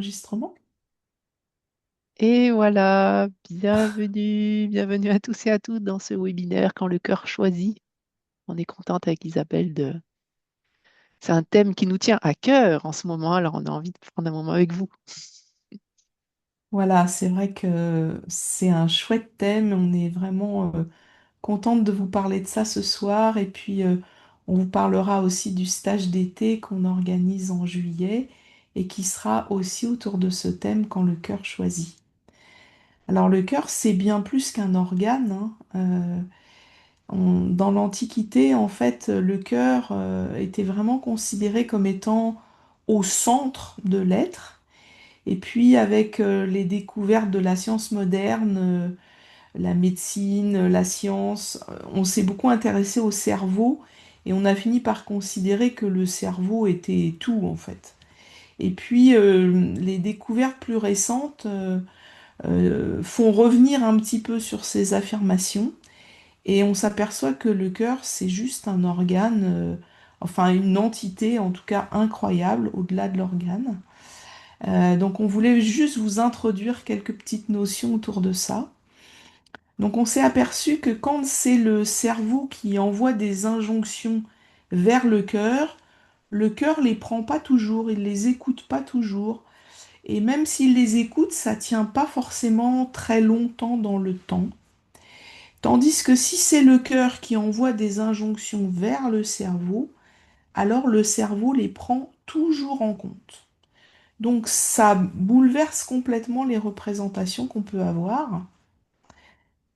enregistrement. Et voilà, bienvenue à tous et à toutes dans ce webinaire Quand le cœur choisit. On est contente avec Isabelle de... C'est un thème qui nous tient à cœur en ce moment, alors on a envie de prendre un moment avec vous. Voilà, c'est vrai que c'est un chouette thème. On est vraiment contente de vous parler de ça ce soir. Et puis, on vous parlera aussi du stage d'été qu'on organise en juillet et qui sera aussi autour de ce thème quand le cœur choisit. Alors, le cœur, c'est bien plus qu'un organe, hein. Dans l'Antiquité, en fait, le cœur était vraiment considéré comme étant au centre de l'être. Et puis avec les découvertes de la science moderne, la médecine, la science, on s'est beaucoup intéressé au cerveau et on a fini par considérer que le cerveau était tout en fait. Et puis les découvertes plus récentes font revenir un petit peu sur ces affirmations et on s'aperçoit que le cœur c'est juste un organe, enfin une entité en tout cas incroyable au-delà de l'organe. Donc on voulait juste vous introduire quelques petites notions autour de ça. Donc on s'est aperçu que quand c'est le cerveau qui envoie des injonctions vers le cœur les prend pas toujours, il les écoute pas toujours. Et même s'il les écoute, ça tient pas forcément très longtemps dans le temps. Tandis que si c'est le cœur qui envoie des injonctions vers le cerveau, alors le cerveau les prend toujours en compte. Donc ça bouleverse complètement les représentations qu'on peut avoir.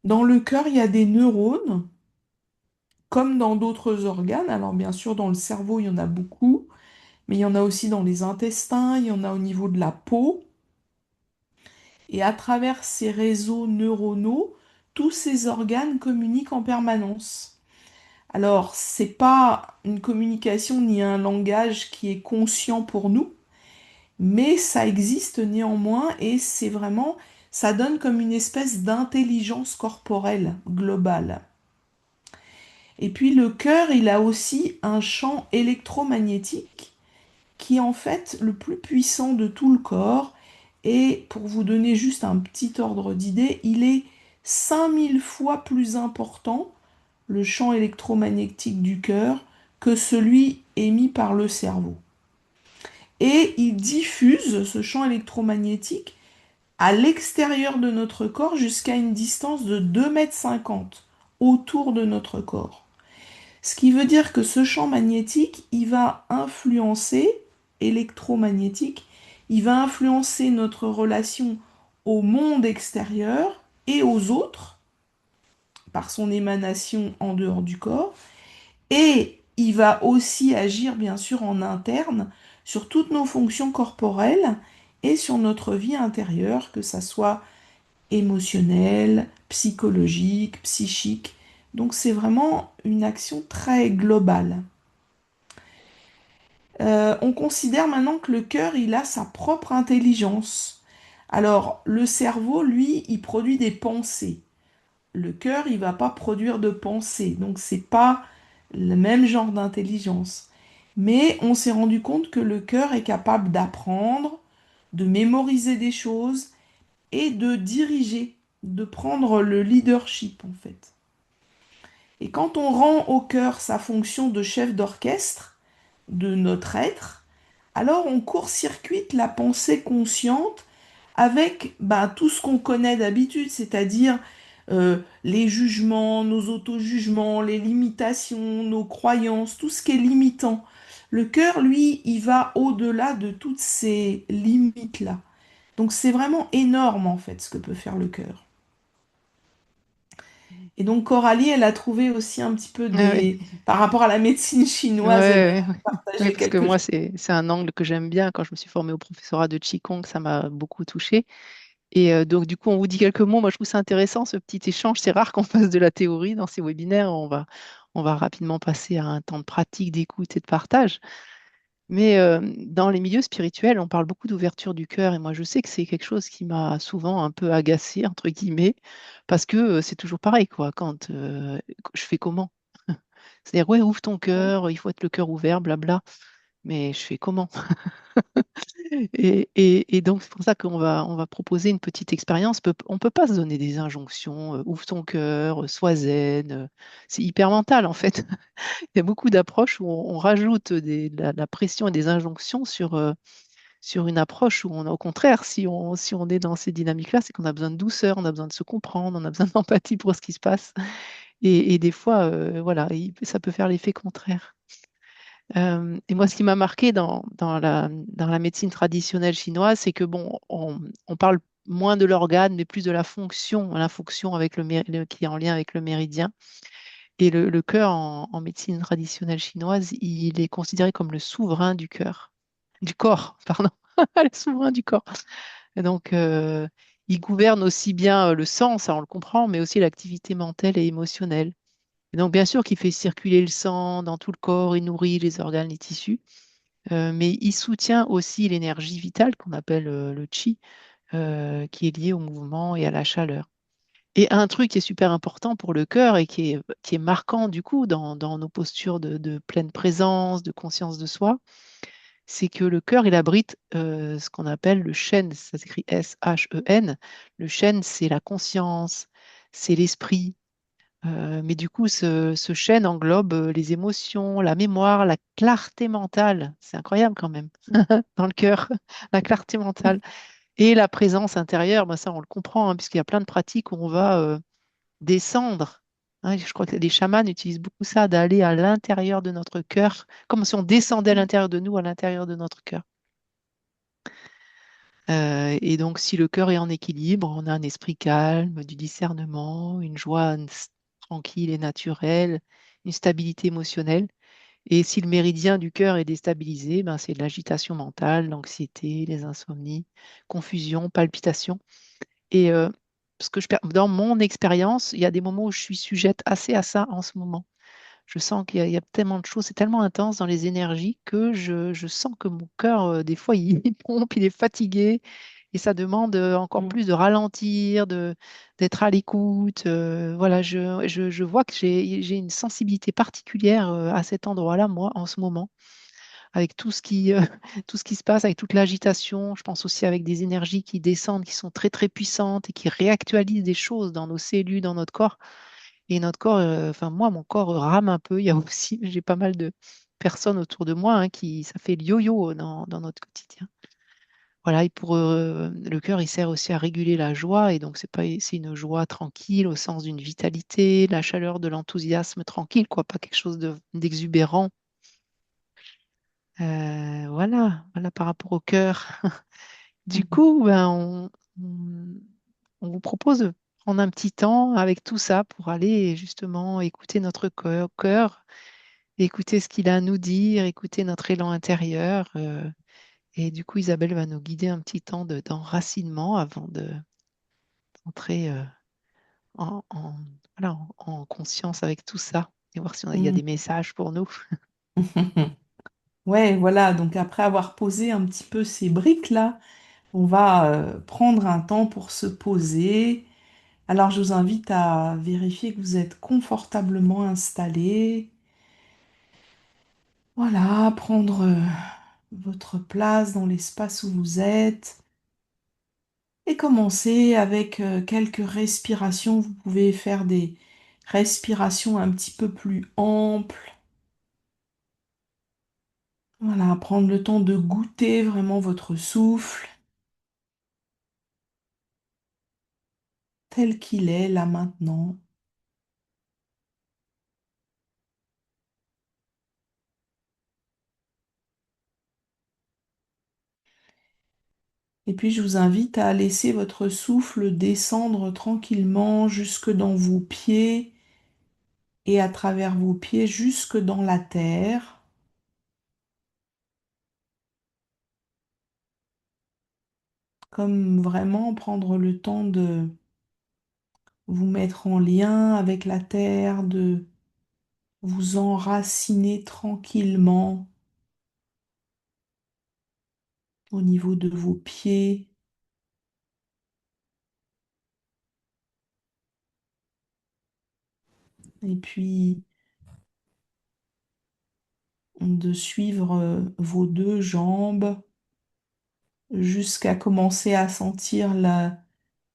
Dans le cœur, il y a des neurones, comme dans d'autres organes. Alors bien sûr, dans le cerveau, il y en a beaucoup, mais il y en a aussi dans les intestins, il y en a au niveau de la peau. Et à travers ces réseaux neuronaux, tous ces organes communiquent en permanence. Alors, c'est pas une communication ni un langage qui est conscient pour nous, mais ça existe néanmoins et c'est vraiment, ça donne comme une espèce d'intelligence corporelle globale. Et puis le cœur, il a aussi un champ électromagnétique qui est en fait le plus puissant de tout le corps. Et pour vous donner juste un petit ordre d'idée, il est 5000 fois plus important, le champ électromagnétique du cœur, que celui émis par le cerveau. Et il diffuse ce champ électromagnétique à l'extérieur de notre corps jusqu'à une distance de 2,50 m autour de notre corps. Ce qui veut dire que ce champ magnétique, il va influencer, électromagnétique, il va influencer notre relation au monde extérieur et aux autres par son émanation en dehors du corps. Et il va aussi agir bien sûr en interne sur toutes nos fonctions corporelles et sur notre vie intérieure, que ça soit émotionnelle, psychologique, psychique. Donc c'est vraiment une action très globale. On considère maintenant que le cœur, il a sa propre intelligence. Alors, le cerveau, lui, il produit des pensées. Le cœur, il va pas produire de pensées. Donc, c'est pas le même genre d'intelligence. Mais on s'est rendu compte que le cœur est capable d'apprendre, de mémoriser des choses et de diriger, de prendre le leadership, en fait. Et quand on rend au cœur sa fonction de chef d'orchestre de notre être, alors on court-circuite la pensée consciente avec tout ce qu'on connaît d'habitude, c'est-à-dire les jugements, nos auto-jugements, les limitations, nos croyances, tout ce qui est limitant. Le cœur, lui, il va au-delà de toutes ces limites-là. Donc c'est vraiment énorme en fait ce que peut faire le cœur. Et donc Coralie, elle a trouvé aussi un petit peu Ah ouais, des... Par rapport à la médecine ouais, chinoise, elle ouais, peut ouais. Ouais, partager parce que quelque moi, chose. c'est un angle que j'aime bien. Quand je me suis formée au professorat de Qigong, ça m'a beaucoup touchée. Et donc, du coup, on vous dit quelques mots. Moi, je trouve ça intéressant, ce petit échange. C'est rare qu'on fasse de la théorie dans ces webinaires. On va rapidement passer à un temps de pratique, d'écoute et de partage. Mais dans les milieux spirituels, on parle beaucoup d'ouverture du cœur. Et moi, je sais que c'est quelque chose qui m'a souvent un peu agacée, entre guillemets, parce que c'est toujours pareil, quoi. Quand je fais comment? C'est-à-dire, ouais, ouvre ton Oui. cœur, il faut être le cœur ouvert, blabla. Mais je fais comment? Et donc, c'est pour ça on va proposer une petite expérience. On peut pas se donner des injonctions, ouvre ton cœur, sois zen. C'est hyper mental, en fait. Il y a beaucoup d'approches où on rajoute la pression et des injonctions sur une approche où au contraire, si on est dans ces dynamiques-là, c'est qu'on a besoin de douceur, on a besoin de se comprendre, on a besoin d'empathie pour ce qui se passe. Et des fois, voilà, ça peut faire l'effet contraire. Et moi, ce qui m'a marqué dans la médecine traditionnelle chinoise, c'est que bon, on parle moins de l'organe, mais plus de la fonction avec qui est en lien avec le méridien. Et le cœur en médecine traditionnelle chinoise, il est considéré comme le souverain du cœur, du corps, pardon, le souverain du corps. Et donc, il gouverne aussi bien le sang, ça on le comprend, mais aussi l'activité mentale et émotionnelle. Et donc, bien sûr qu'il fait circuler le sang dans tout le corps, il nourrit les organes, les tissus, mais il soutient aussi l'énergie vitale qu'on appelle le qi, qui est liée au mouvement et à la chaleur. Et un truc qui est super important pour le cœur et qui est marquant du coup dans nos postures de pleine présence, de conscience de soi, c'est que le cœur, il abrite ce qu'on appelle le chêne, ça s'écrit S-H-E-N. Le chêne, c'est la conscience, c'est l'esprit. Mais du coup, ce chêne englobe les émotions, la mémoire, la clarté mentale. C'est incroyable quand même, dans le cœur, la clarté mentale. Et la présence intérieure, ben ça, on le comprend, hein, puisqu'il y a plein de pratiques où on va descendre. Hein, je crois que les chamans utilisent beaucoup ça, d'aller à l'intérieur de notre cœur, comme si on descendait à l'intérieur de nous, à l'intérieur de notre cœur. Et donc, si le cœur est en équilibre, on a un esprit calme, du discernement, une joie tranquille et naturelle, une stabilité émotionnelle. Et si le méridien du cœur est déstabilisé, ben, c'est de l'agitation mentale, l'anxiété, les insomnies, confusion, palpitations. Et dans mon expérience, il y a des moments où je suis sujette assez à ça en ce moment. Je sens qu'il y a tellement de choses, c'est tellement intense dans les énergies que je sens que mon cœur, des fois, il, il pompe, il est fatigué et ça demande encore Mm. plus de ralentir, d'être à l'écoute. Voilà, je vois que j'ai une sensibilité particulière à cet endroit-là, moi, en ce moment, avec tout ce qui se passe, avec toute l'agitation. Je pense aussi avec des énergies qui descendent, qui sont très, très puissantes et qui réactualisent des choses dans nos cellules, dans notre corps. Et notre corps, enfin moi, mon corps rame un peu. Il y a aussi, j'ai pas mal de personnes autour de moi hein, ça fait le yo-yo dans notre quotidien. Voilà, et pour le cœur, il sert aussi à réguler la joie. Et donc, c'est une joie tranquille au sens d'une vitalité, la chaleur de l'enthousiasme tranquille, quoi, pas quelque chose d'exubérant. Voilà par rapport au cœur. Du Mhm. coup, ben, on- on vous propose de prendre un petit temps avec tout ça pour aller justement écouter notre cœur, écouter ce qu'il a à nous dire, écouter notre élan intérieur. Et du coup, Isabelle va nous guider un petit temps d'enracinement avant d'entrer voilà, en conscience avec tout ça et voir s'il y a des Mm. messages pour nous. Ouais, voilà, donc après avoir posé un petit peu ces briques-là, on va prendre un temps pour se poser. Alors je vous invite à vérifier que vous êtes confortablement installé. Voilà, prendre votre place dans l'espace où vous êtes et commencer avec quelques respirations. Vous pouvez faire des respirations un petit peu plus amples. Voilà, prendre le temps de goûter vraiment votre souffle tel qu'il est là maintenant. Et puis je vous invite à laisser votre souffle descendre tranquillement jusque dans vos pieds et à travers vos pieds jusque dans la terre, comme vraiment prendre le temps de vous mettre en lien avec la terre, de vous enraciner tranquillement au niveau de vos pieds et puis de suivre vos deux jambes jusqu'à commencer à sentir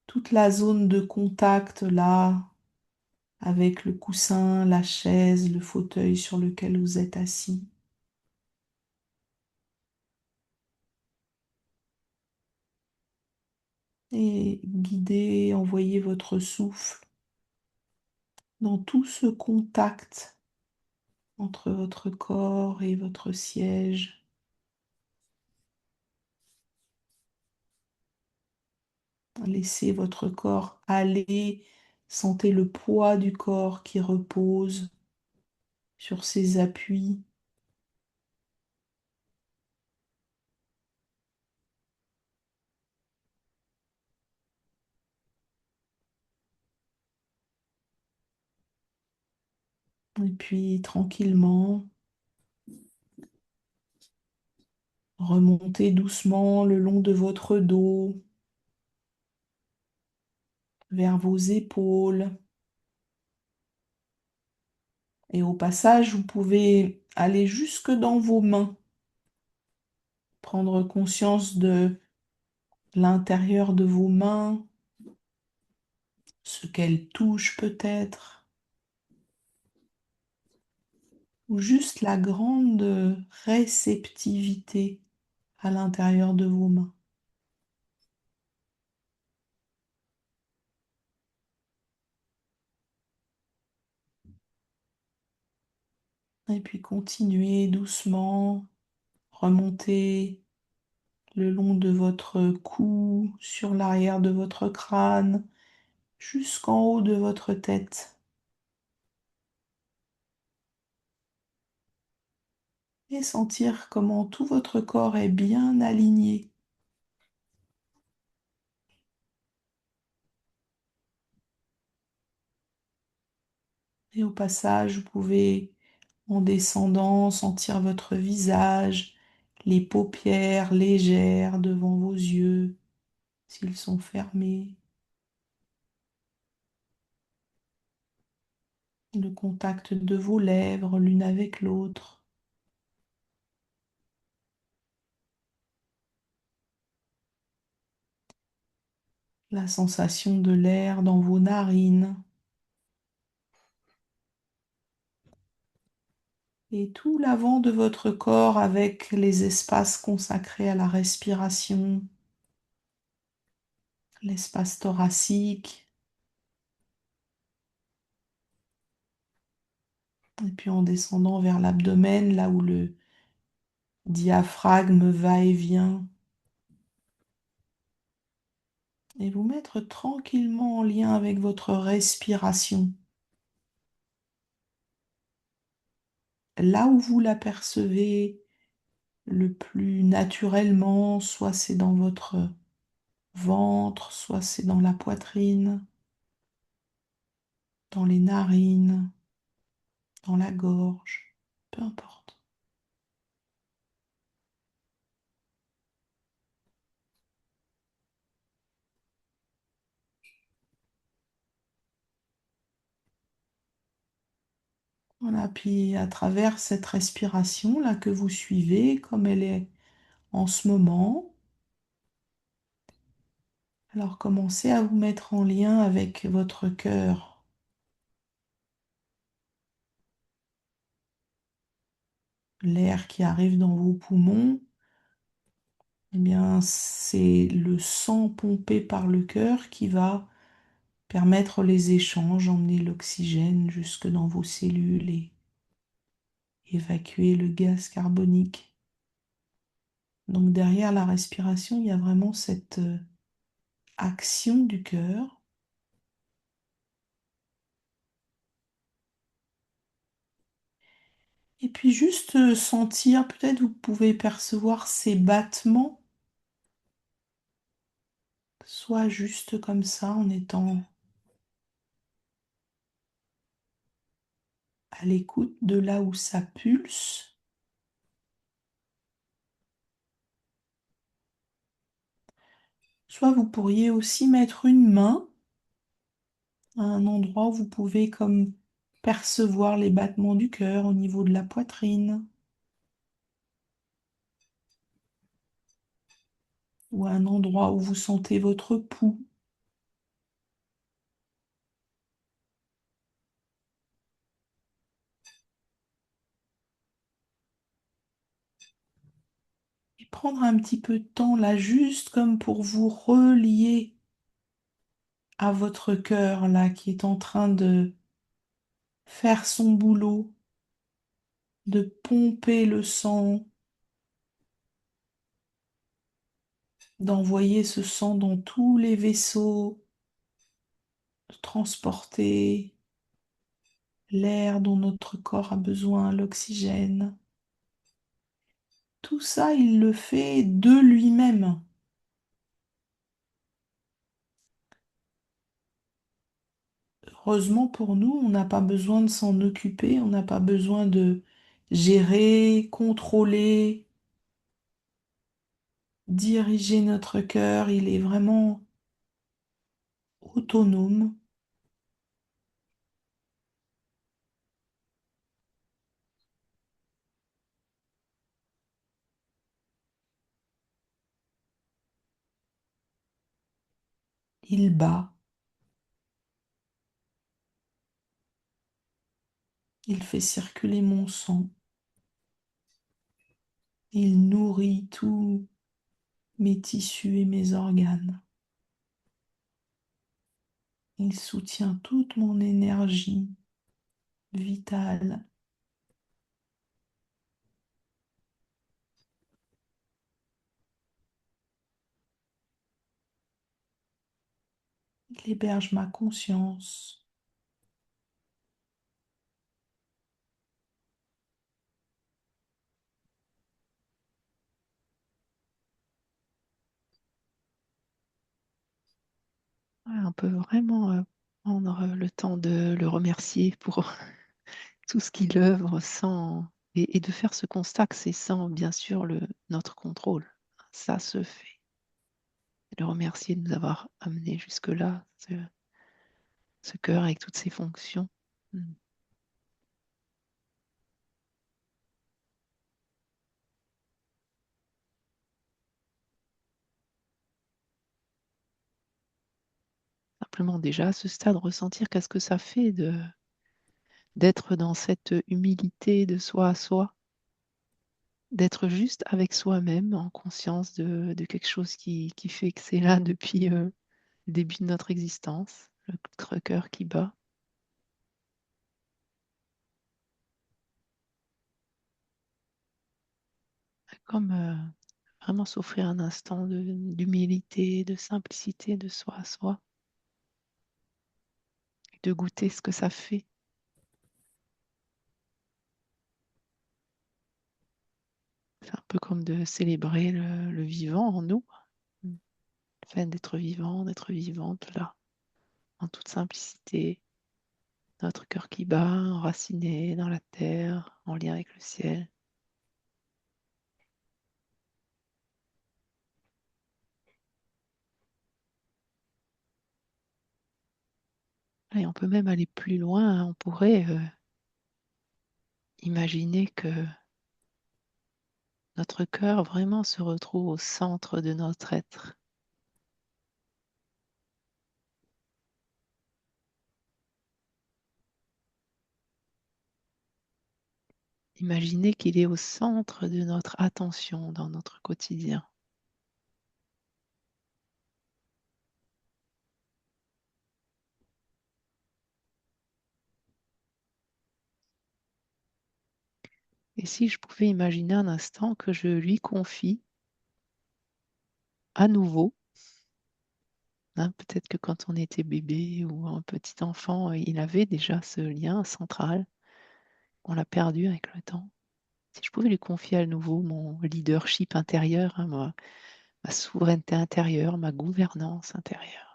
toute la zone de contact là, avec le coussin, la chaise, le fauteuil sur lequel vous êtes assis. Et guidez, envoyez votre souffle dans tout ce contact entre votre corps et votre siège. Laissez votre corps aller, sentez le poids du corps qui repose sur ses appuis. Et puis tranquillement, remontez doucement le long de votre dos, vers vos épaules. Et au passage, vous pouvez aller jusque dans vos mains, prendre conscience de l'intérieur de vos mains, ce qu'elles touchent peut-être, ou juste la grande réceptivité à l'intérieur de vos mains. Et puis continuez doucement, remontez le long de votre cou, sur l'arrière de votre crâne, jusqu'en haut de votre tête. Et sentir comment tout votre corps est bien aligné. Et au passage, vous pouvez, en descendant, sentir votre visage, les paupières légères devant vos yeux, s'ils sont fermés, le contact de vos lèvres l'une avec l'autre, la sensation de l'air dans vos narines et tout l'avant de votre corps avec les espaces consacrés à la respiration, l'espace thoracique, et puis en descendant vers l'abdomen, là où le diaphragme va et vient, et vous mettre tranquillement en lien avec votre respiration. Là où vous l'apercevez le plus naturellement, soit c'est dans votre ventre, soit c'est dans la poitrine, dans les narines, dans la gorge, peu importe. Voilà, puis à travers cette respiration là que vous suivez, comme elle est en ce moment, alors commencez à vous mettre en lien avec votre cœur. L'air qui arrive dans vos poumons, eh bien, c'est le sang pompé par le cœur qui va permettre les échanges, emmener l'oxygène jusque dans vos cellules et évacuer le gaz carbonique. Donc derrière la respiration, il y a vraiment cette action du cœur. Et puis juste sentir, peut-être vous pouvez percevoir ces battements, soit juste comme ça en étant à l'écoute de là où ça pulse. Soit vous pourriez aussi mettre une main à un endroit où vous pouvez comme percevoir les battements du cœur au niveau de la poitrine. ou à un endroit où vous sentez votre pouls. Et prendre un petit peu de temps là, juste comme pour vous relier à votre cœur là, qui est en train de faire son boulot, de pomper le sang, d'envoyer ce sang dans tous les vaisseaux, de transporter l'air dont notre corps a besoin, l'oxygène. Tout ça, il le fait de lui-même. Heureusement pour nous, on n'a pas besoin de s'en occuper, on n'a pas besoin de gérer, contrôler, diriger notre cœur. Il est vraiment autonome. Il bat, il fait circuler mon sang, il nourrit tous mes tissus et mes organes. Il soutient toute mon énergie vitale. Il héberge ma conscience. Ouais, on peut vraiment prendre le temps de le remercier pour tout ce qu'il œuvre sans et de faire ce constat que c'est sans bien sûr notre contrôle. Ça se fait. Et le remercier de nous avoir amenés jusque-là, ce cœur avec toutes ses fonctions. Mm. Simplement déjà à ce stade, ressentir qu'est-ce que ça fait d'être dans cette humilité de soi à soi, d'être juste avec soi-même en conscience de quelque chose qui fait que c'est là depuis le début de notre existence, le cœur qui bat. Comme vraiment s'offrir un instant d'humilité, de simplicité de soi à soi, de goûter ce que ça fait. C'est un peu comme de célébrer le vivant en nous, le fait d'être vivant, d'être vivante là, en toute simplicité, notre cœur qui bat, enraciné dans la terre, en lien avec le ciel. Et on peut même aller plus loin, hein. On pourrait imaginer que notre cœur vraiment se retrouve au centre de notre être. Imaginez qu'il est au centre de notre attention dans notre quotidien. Et si je pouvais imaginer un instant que je lui confie à nouveau, hein, peut-être que quand on était bébé ou un petit enfant, il avait déjà ce lien central, on l'a perdu avec le temps. Si je pouvais lui confier à nouveau mon leadership intérieur, hein, ma souveraineté intérieure, ma gouvernance intérieure.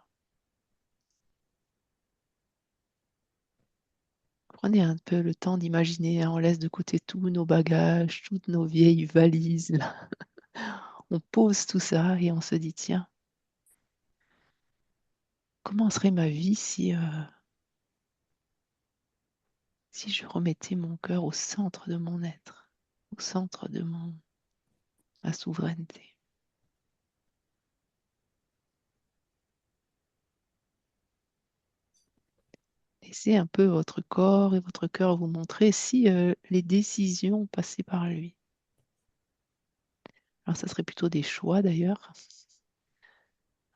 Prenez un peu le temps d'imaginer, hein, on laisse de côté tous nos bagages, toutes nos vieilles valises, là. On pose tout ça et on se dit, tiens, comment serait ma vie si je remettais mon cœur au centre de mon être, au centre de ma souveraineté. Laissez un peu votre corps et votre cœur vous montrer si les décisions passaient par lui. Alors, ça serait plutôt des choix d'ailleurs,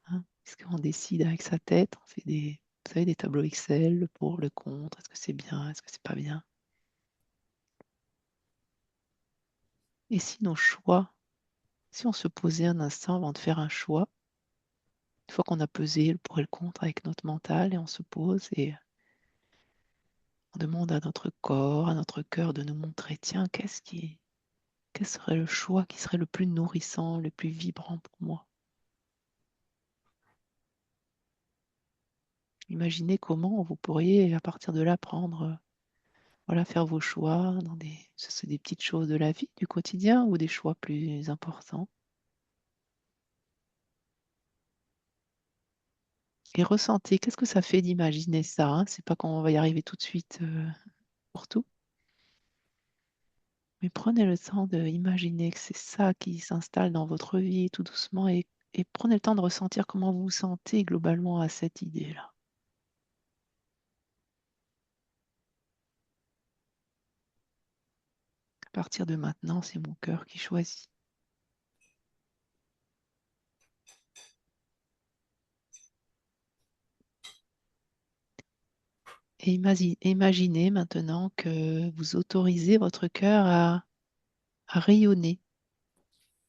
hein, puisqu'on décide avec sa tête, on fait des, vous savez, des tableaux Excel, le pour, le contre, est-ce que c'est bien, est-ce que c'est pas bien. Et si nos choix, si on se posait un instant avant de faire un choix, une fois qu'on a pesé le pour et le contre avec notre mental, et on se pose et on demande à notre corps, à notre cœur de nous montrer, tiens, quel serait le choix qui serait le plus nourrissant, le plus vibrant pour moi? Imaginez comment vous pourriez, à partir de là, prendre, voilà, faire vos choix dans ce sont des petites choses de la vie, du quotidien ou des choix plus importants. Et ressentez, qu'est-ce que ça fait d'imaginer ça, hein? C'est pas qu'on va y arriver tout de suite pour tout, mais prenez le temps d'imaginer que c'est ça qui s'installe dans votre vie tout doucement et prenez le temps de ressentir comment vous vous sentez globalement à cette idée-là. À partir de maintenant, c'est mon cœur qui choisit. Et imaginez maintenant que vous autorisez votre cœur à rayonner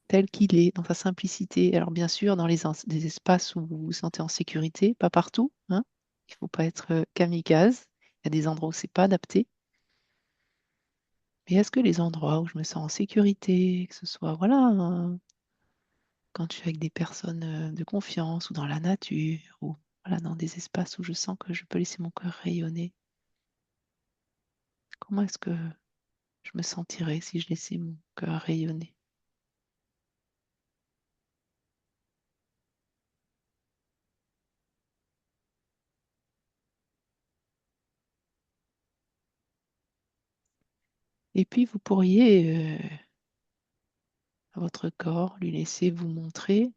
tel qu'il est, dans sa simplicité. Alors bien sûr, dans des espaces où vous vous sentez en sécurité, pas partout, hein. Il ne faut pas être kamikaze. Il y a des endroits où c'est pas adapté. Mais est-ce que les endroits où je me sens en sécurité, que ce soit voilà, quand je suis avec des personnes de confiance ou dans la nature ou voilà, dans des espaces où je sens que je peux laisser mon cœur rayonner, comment est-ce que je me sentirais si je laissais mon cœur rayonner? Et puis vous pourriez à votre corps lui laisser vous montrer,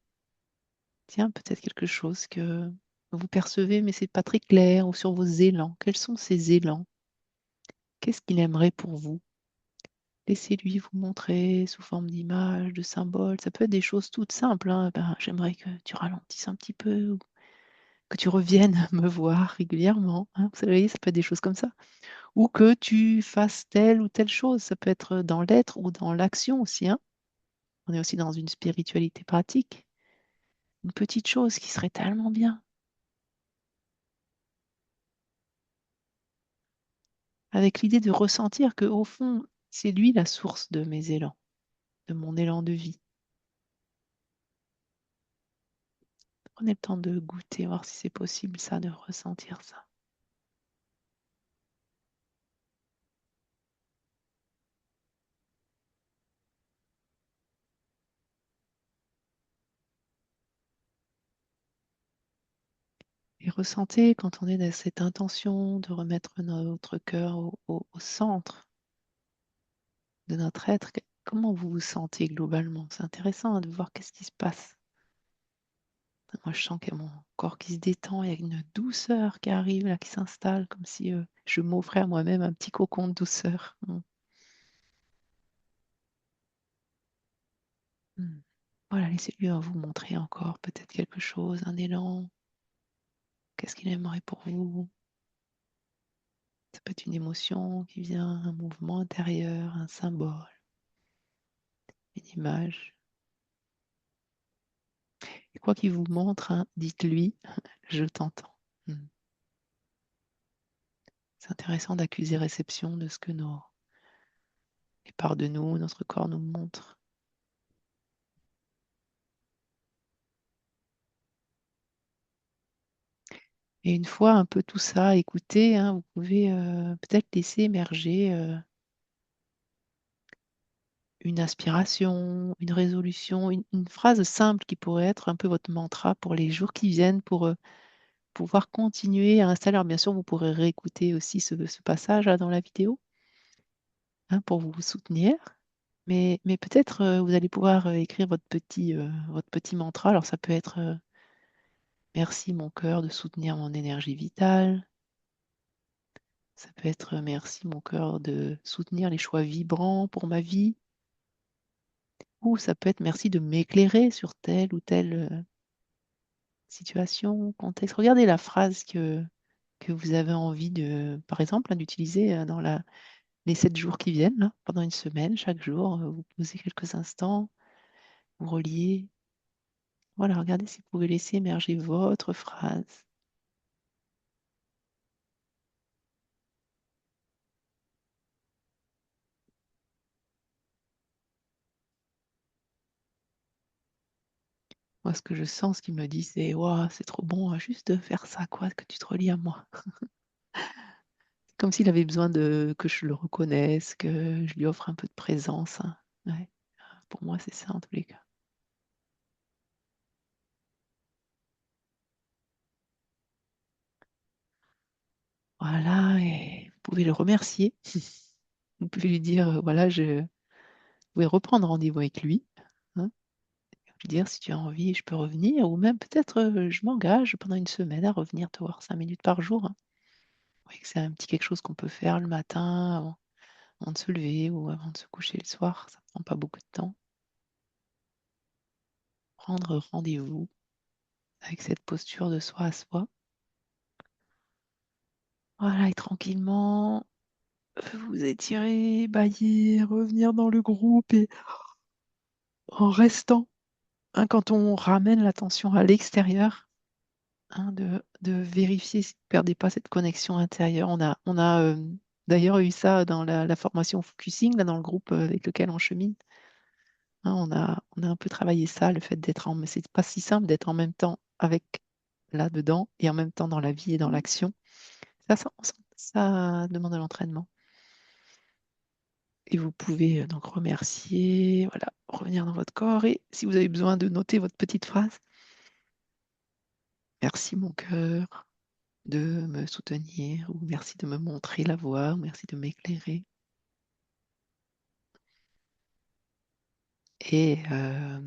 tiens, peut-être quelque chose que vous percevez, mais c'est pas très clair, ou sur vos élans. Quels sont ces élans? Qu'est-ce qu'il aimerait pour vous? Laissez-lui vous montrer sous forme d'images, de symboles. Ça peut être des choses toutes simples, hein. Ben, j'aimerais que tu ralentisses un petit peu, ou que tu reviennes me voir régulièrement, hein. Vous savez, ça peut être des choses comme ça. Ou que tu fasses telle ou telle chose. Ça peut être dans l'être ou dans l'action aussi, hein. On est aussi dans une spiritualité pratique. Une petite chose qui serait tellement bien. Avec l'idée de ressentir que au fond, c'est lui la source de mes élans, de mon élan de vie. Prenez le temps de goûter, voir si c'est possible ça, de ressentir ça. Et ressentez quand on est dans cette intention de remettre notre cœur au centre de notre être, comment vous vous sentez globalement? C'est intéressant, hein, de voir qu'est-ce qui se passe. Moi, je sens qu'il y a mon corps qui se détend, il y a une douceur qui arrive, là, qui s'installe, comme si je m'offrais à moi-même un petit cocon de douceur. Mm. Voilà, laissez-lui vous montrer encore peut-être quelque chose, un élan. Qu'est-ce qu'il aimerait pour vous? Ça peut être une émotion qui vient, un mouvement intérieur, un symbole, une image. Et quoi qu'il vous montre, hein, dites-lui, je t'entends. Mm. C'est intéressant d'accuser réception de ce que les parts de nous, notre corps nous montre. Et une fois un peu tout ça écouté, hein, vous pouvez peut-être laisser émerger une aspiration, une résolution, une phrase simple qui pourrait être un peu votre mantra pour les jours qui viennent, pour pouvoir continuer à installer. Alors bien sûr, vous pourrez réécouter aussi ce passage-là dans la vidéo, hein, pour vous soutenir. Mais peut-être vous allez pouvoir écrire votre petit mantra. Alors ça peut être merci mon cœur de soutenir mon énergie vitale. Ça peut être merci mon cœur de soutenir les choix vibrants pour ma vie. Ou ça peut être merci de m'éclairer sur telle ou telle situation, contexte. Regardez la phrase que vous avez envie de, par exemple, hein, d'utiliser dans les 7 jours qui viennent, là, pendant une semaine, chaque jour, vous posez quelques instants, vous reliez. Voilà, regardez si vous pouvez laisser émerger votre phrase. Moi, ce que je sens, ce qu'il me dit, c'est waouh, c'est trop bon, juste de faire ça, quoi, que tu te relies à moi. C'est comme s'il avait besoin que je le reconnaisse, que je lui offre un peu de présence, hein. Ouais, pour moi, c'est ça en tous les cas. Voilà, et vous pouvez le remercier. Vous pouvez lui dire, voilà, vous pouvez reprendre rendez-vous avec lui, hein, lui dire si tu as envie, je peux revenir, ou même peut-être je m'engage pendant une semaine à revenir te voir 5 minutes par jour, hein. Vous voyez que c'est un petit quelque chose qu'on peut faire le matin avant de se lever ou avant de se coucher le soir. Ça prend pas beaucoup de temps. Prendre rendez-vous avec cette posture de soi à soi. Voilà, et tranquillement, vous étirer, bailler, revenir dans le groupe et en restant, hein, quand on ramène l'attention à l'extérieur, hein, de vérifier si vous ne perdez pas cette connexion intérieure. On a d'ailleurs eu ça dans la formation Focusing, là, dans le groupe avec lequel on chemine. Hein, on a un peu travaillé ça, le fait d'être en... Mais c'est pas si simple d'être en même temps avec là-dedans et en même temps dans la vie et dans l'action. Ça demande de l'entraînement. Et vous pouvez donc remercier, voilà, revenir dans votre corps. Et si vous avez besoin de noter votre petite phrase, merci mon cœur de me soutenir, ou merci de me montrer la voie, ou merci de m'éclairer. Et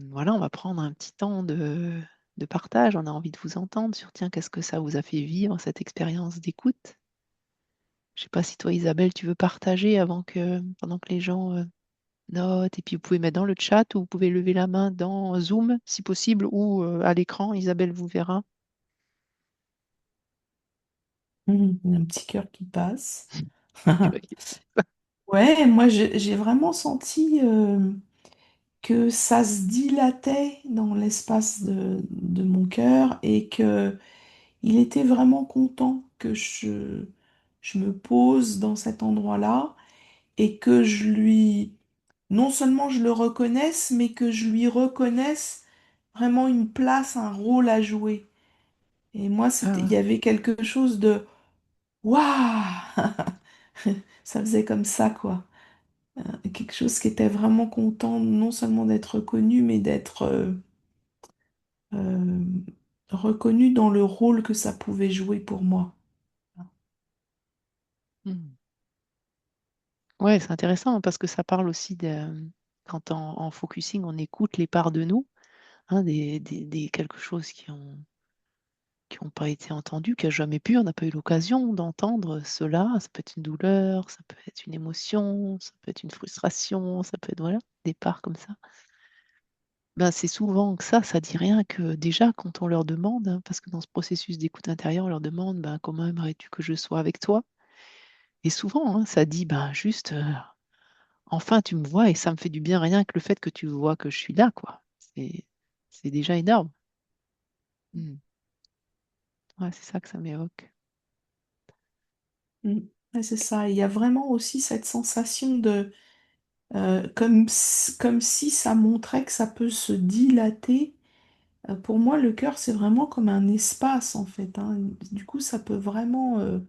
voilà, on va prendre un petit temps de partage. On a envie de vous entendre sur, tiens, qu'est-ce que ça vous a fait vivre, cette expérience d'écoute? Je sais pas si toi, Isabelle, tu veux partager pendant que les gens notent. Et puis, vous pouvez mettre dans le chat ou vous pouvez lever la main dans Zoom, si possible, ou à l'écran. Isabelle vous verra. Il y a un petit cœur qui passe. Tu vois qui- Ouais, moi j'ai vraiment senti que ça se dilatait dans l'espace de mon cœur et que il était vraiment content que je me pose dans cet endroit-là et que non seulement je le reconnaisse, mais que je lui reconnaisse vraiment une place, un rôle à jouer. Et moi, il y Ah, avait quelque chose de waouh! Ça faisait comme ça, quoi. Quelque chose qui était vraiment content, non seulement d'être reconnu, mais d'être euh, reconnu dans le rôle que ça pouvait jouer pour moi. hmm. Ouais, c'est intéressant hein, parce que ça parle aussi quand en focusing, on écoute les parts de nous, hein, des quelque chose qui ont pas été entendus, qui n'a jamais pu, on n'a pas eu l'occasion d'entendre cela. Ça peut être une douleur, ça peut être une émotion, ça peut être une frustration, ça peut être voilà, des parts comme ça. Ben, c'est souvent que ça dit rien que déjà quand on leur demande, hein, parce que dans ce processus d'écoute intérieure, on leur demande ben, comment aimerais-tu que je sois avec toi? Et souvent, hein, ça dit ben, juste enfin tu me vois et ça me fait du bien rien que le fait que tu vois que je suis là, quoi. C'est déjà énorme. Hmm. Ouais, c'est ça que ça m'évoque. Mm. Ouais, c'est ça. Il y a vraiment aussi cette sensation de comme si ça montrait que ça peut se dilater. Pour moi, le cœur, c'est vraiment comme un espace, en fait, hein. Du coup, ça peut vraiment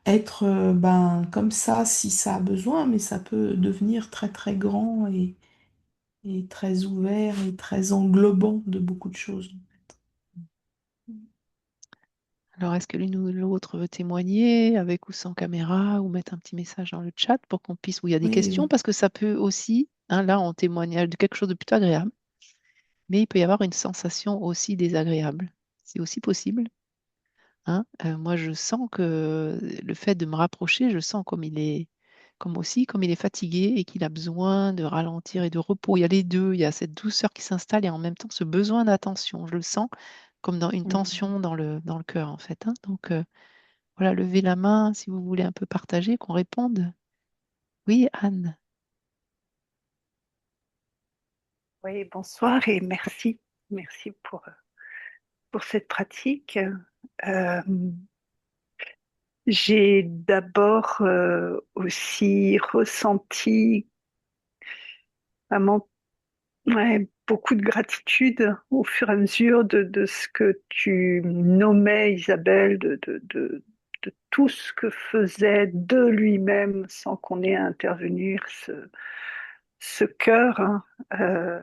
être ben, comme ça si ça a besoin, mais ça peut devenir très très grand et très ouvert et très englobant de beaucoup de choses. Alors, est-ce que l'une ou l'autre veut témoigner avec ou sans caméra ou mettre un petit message dans le chat pour qu'on puisse, où il y a des Oui, questions, parce que ça peut aussi, hein, là, en témoignage de quelque chose de plutôt agréable, mais il peut y avoir une sensation aussi désagréable. C'est aussi possible, Hein. Moi, je sens que le fait de me rapprocher, je sens comme il est fatigué et qu'il a besoin de ralentir et de repos. Il y a les deux, il y a cette douceur qui s'installe et en même temps ce besoin d'attention. Je le sens comme dans une Mm. tension dans le cœur, en fait. Hein. Donc, voilà, levez la main si vous voulez un peu partager, qu'on réponde. Oui, Anne. Oui, bonsoir et merci. Merci pour cette pratique. Euh, j'ai d'abord aussi ressenti vraiment beaucoup de gratitude au fur et à mesure de ce que tu nommais, Isabelle, de tout ce que faisait de lui-même sans qu'on ait à intervenir ce cœur. Hein. Euh,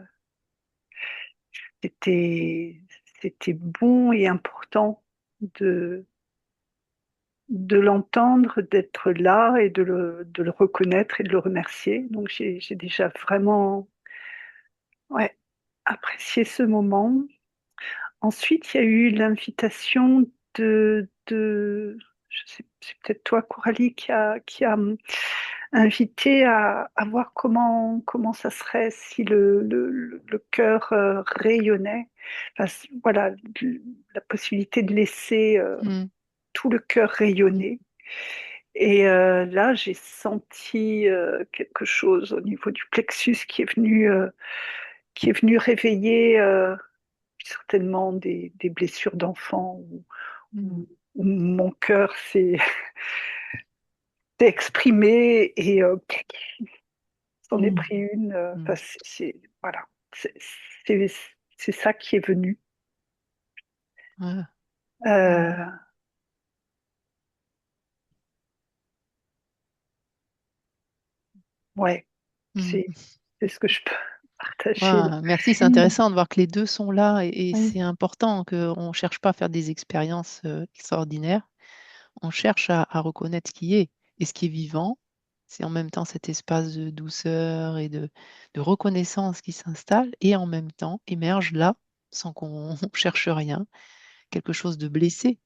c'était, c'était bon et important de, de l'entendre, d'être là et de le reconnaître et de le remercier. Donc j'ai déjà vraiment ouais, apprécié ce moment. Ensuite, il y a eu l'invitation je sais, c'est peut-être toi, Coralie, qui a invité à voir comment ça serait si le cœur rayonnait. Enfin, voilà, la possibilité de laisser Mm, tout le cœur rayonner. Et là, j'ai senti quelque chose au niveau du plexus qui est venu réveiller certainement des blessures d'enfant mm, où mon cœur s'est exprimé et s'en est Mm. pris une. mm. Enfin, voilà, c'est c'est- c'est ça qui est venu. Voilà. Mm, Euh, ouais, c'est mm. c'est ce que je peux partager là. Voilà, merci, c'est Mm. intéressant de voir que les deux sont là et c'est Oui. important qu'on ne cherche pas à faire des expériences extraordinaires. On cherche à reconnaître ce qui est. Et ce qui est vivant, c'est en même temps cet espace de douceur et de reconnaissance qui s'installe et en même temps émerge là, sans qu'on cherche rien, quelque chose de blessé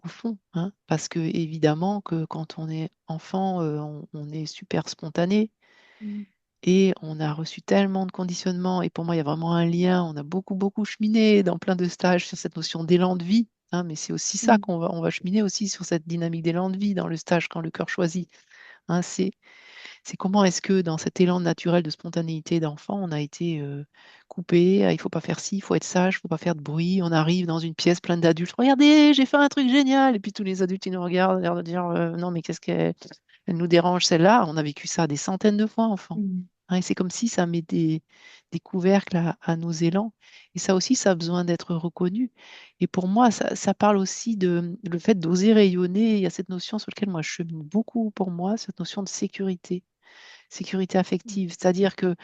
au fond. Hein. Parce que évidemment que quand on est enfant, on est super spontané Mm. et on a reçu tellement de conditionnements. Et pour moi, il y a vraiment un lien. On a beaucoup, beaucoup cheminé dans plein de stages sur cette notion d'élan de vie. Hein, mais c'est aussi ça Mm. qu'on va cheminer aussi sur cette dynamique d'élan de vie dans le stage quand le cœur choisit. Hein, c'est comment est-ce que dans cet élan naturel de spontanéité d'enfant, on a été coupé, il faut pas faire ci, il faut être sage, il faut pas faire de bruit, on arrive dans une pièce pleine d'adultes, regardez, j'ai fait un truc génial, et puis tous les adultes ils nous regardent, l'air de dire non mais qu'est-ce qu'elle elle nous dérange celle-là, on a vécu ça des centaines de fois enfant. Mm. Hein, et c'est comme si ça met des couvercles à nos élans, et ça aussi ça a besoin d'être reconnu. Et pour moi, ça parle aussi de le fait d'oser rayonner. Il y a cette notion sur laquelle moi je chemine beaucoup pour moi, cette notion de sécurité affective. C'est-à-dire que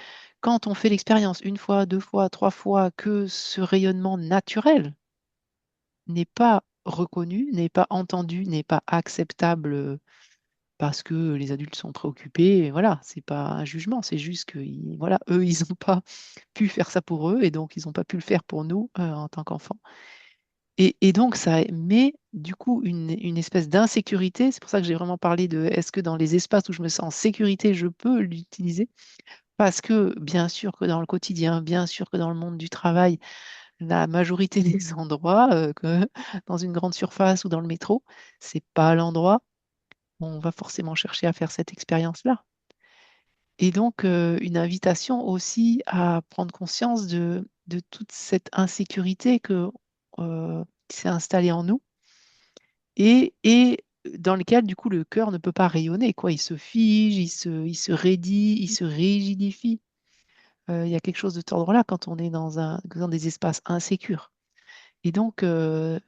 quand on fait l'expérience une fois, deux fois, trois fois, que ce rayonnement naturel n'est pas reconnu, n'est pas entendu, n'est pas acceptable parce que les adultes sont préoccupés, et voilà, c'est pas un jugement, c'est juste que voilà, eux, ils n'ont pas pu faire ça pour eux et donc ils n'ont pas pu le faire pour nous en tant qu'enfants. Et donc, ça met du coup une espèce d'insécurité. C'est pour ça que j'ai vraiment parlé de est-ce que dans les espaces où je me sens en sécurité, je peux l'utiliser? Parce que bien sûr que dans le quotidien, bien sûr que dans le monde du travail, la majorité des endroits, dans une grande surface ou dans le métro, c'est pas l'endroit où on va forcément chercher à faire cette expérience-là. Et donc, une invitation aussi à prendre conscience de toute cette insécurité qui s'est installée en nous et dans lequel, du coup, le cœur ne peut pas rayonner, quoi. Il se fige, il se raidit, il se rigidifie. Il y a quelque chose de cet ordre-là quand on est dans des espaces insécures. Et donc,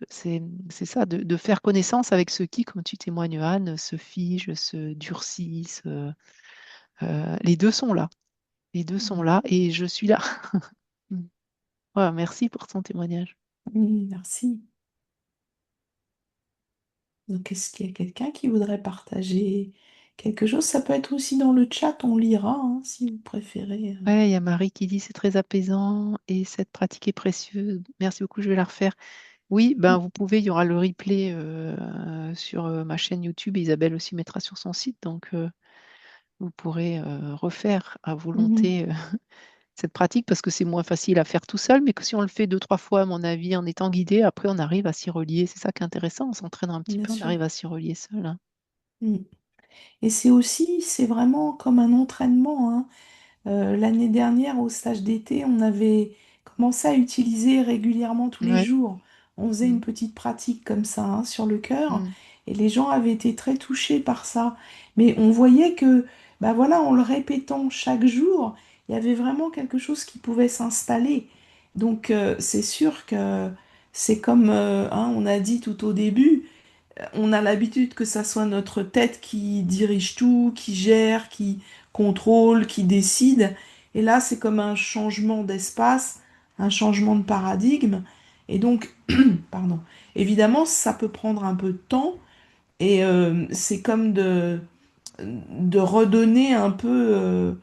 c'est ça, de faire connaissance avec ceux qui, comme tu témoignes, Anne, se figent, se durcissent. Les deux sont là. Les deux sont Mm. là et je suis là. Mm. Voilà, merci pour ton témoignage. Oui, merci. Donc, est-ce qu'il y a quelqu'un qui voudrait partager quelque chose? Ça peut être aussi dans le chat, on lira, hein, si vous préférez. Ouais, il y a Marie qui dit c'est très apaisant et cette pratique est précieuse. Merci beaucoup, je vais la refaire. Oui, ben vous pouvez, il y aura le replay sur ma chaîne YouTube. Isabelle aussi mettra sur son site, donc vous pourrez refaire à Mhm. volonté cette pratique parce que c'est moins facile à faire tout seul, mais que si on le fait deux, trois fois, à mon avis, en étant guidé, après on arrive à s'y relier. C'est ça qui est intéressant, on s'entraîne un petit Bien peu, on sûr. arrive à s'y relier seul, hein. Mm. Et c'est aussi, c'est vraiment comme un entraînement, hein. L'année dernière, au stage d'été, on avait commencé à utiliser régulièrement tous les Ouais. jours. On faisait une Mm, petite pratique comme ça, hein, sur le cœur mm, et les gens avaient été très touchés par ça. Mais on voyait que, bah voilà, en le répétant chaque jour, il y avait vraiment quelque chose qui pouvait s'installer. Donc c'est sûr que c'est comme hein, on a dit tout au début, on a l'habitude que ça soit notre tête qui dirige tout, qui gère, qui contrôle, qui décide. Et là, c'est comme un changement d'espace, un changement de paradigme. Et donc, pardon, évidemment, ça peut prendre un peu de temps. Et c'est comme de redonner un peu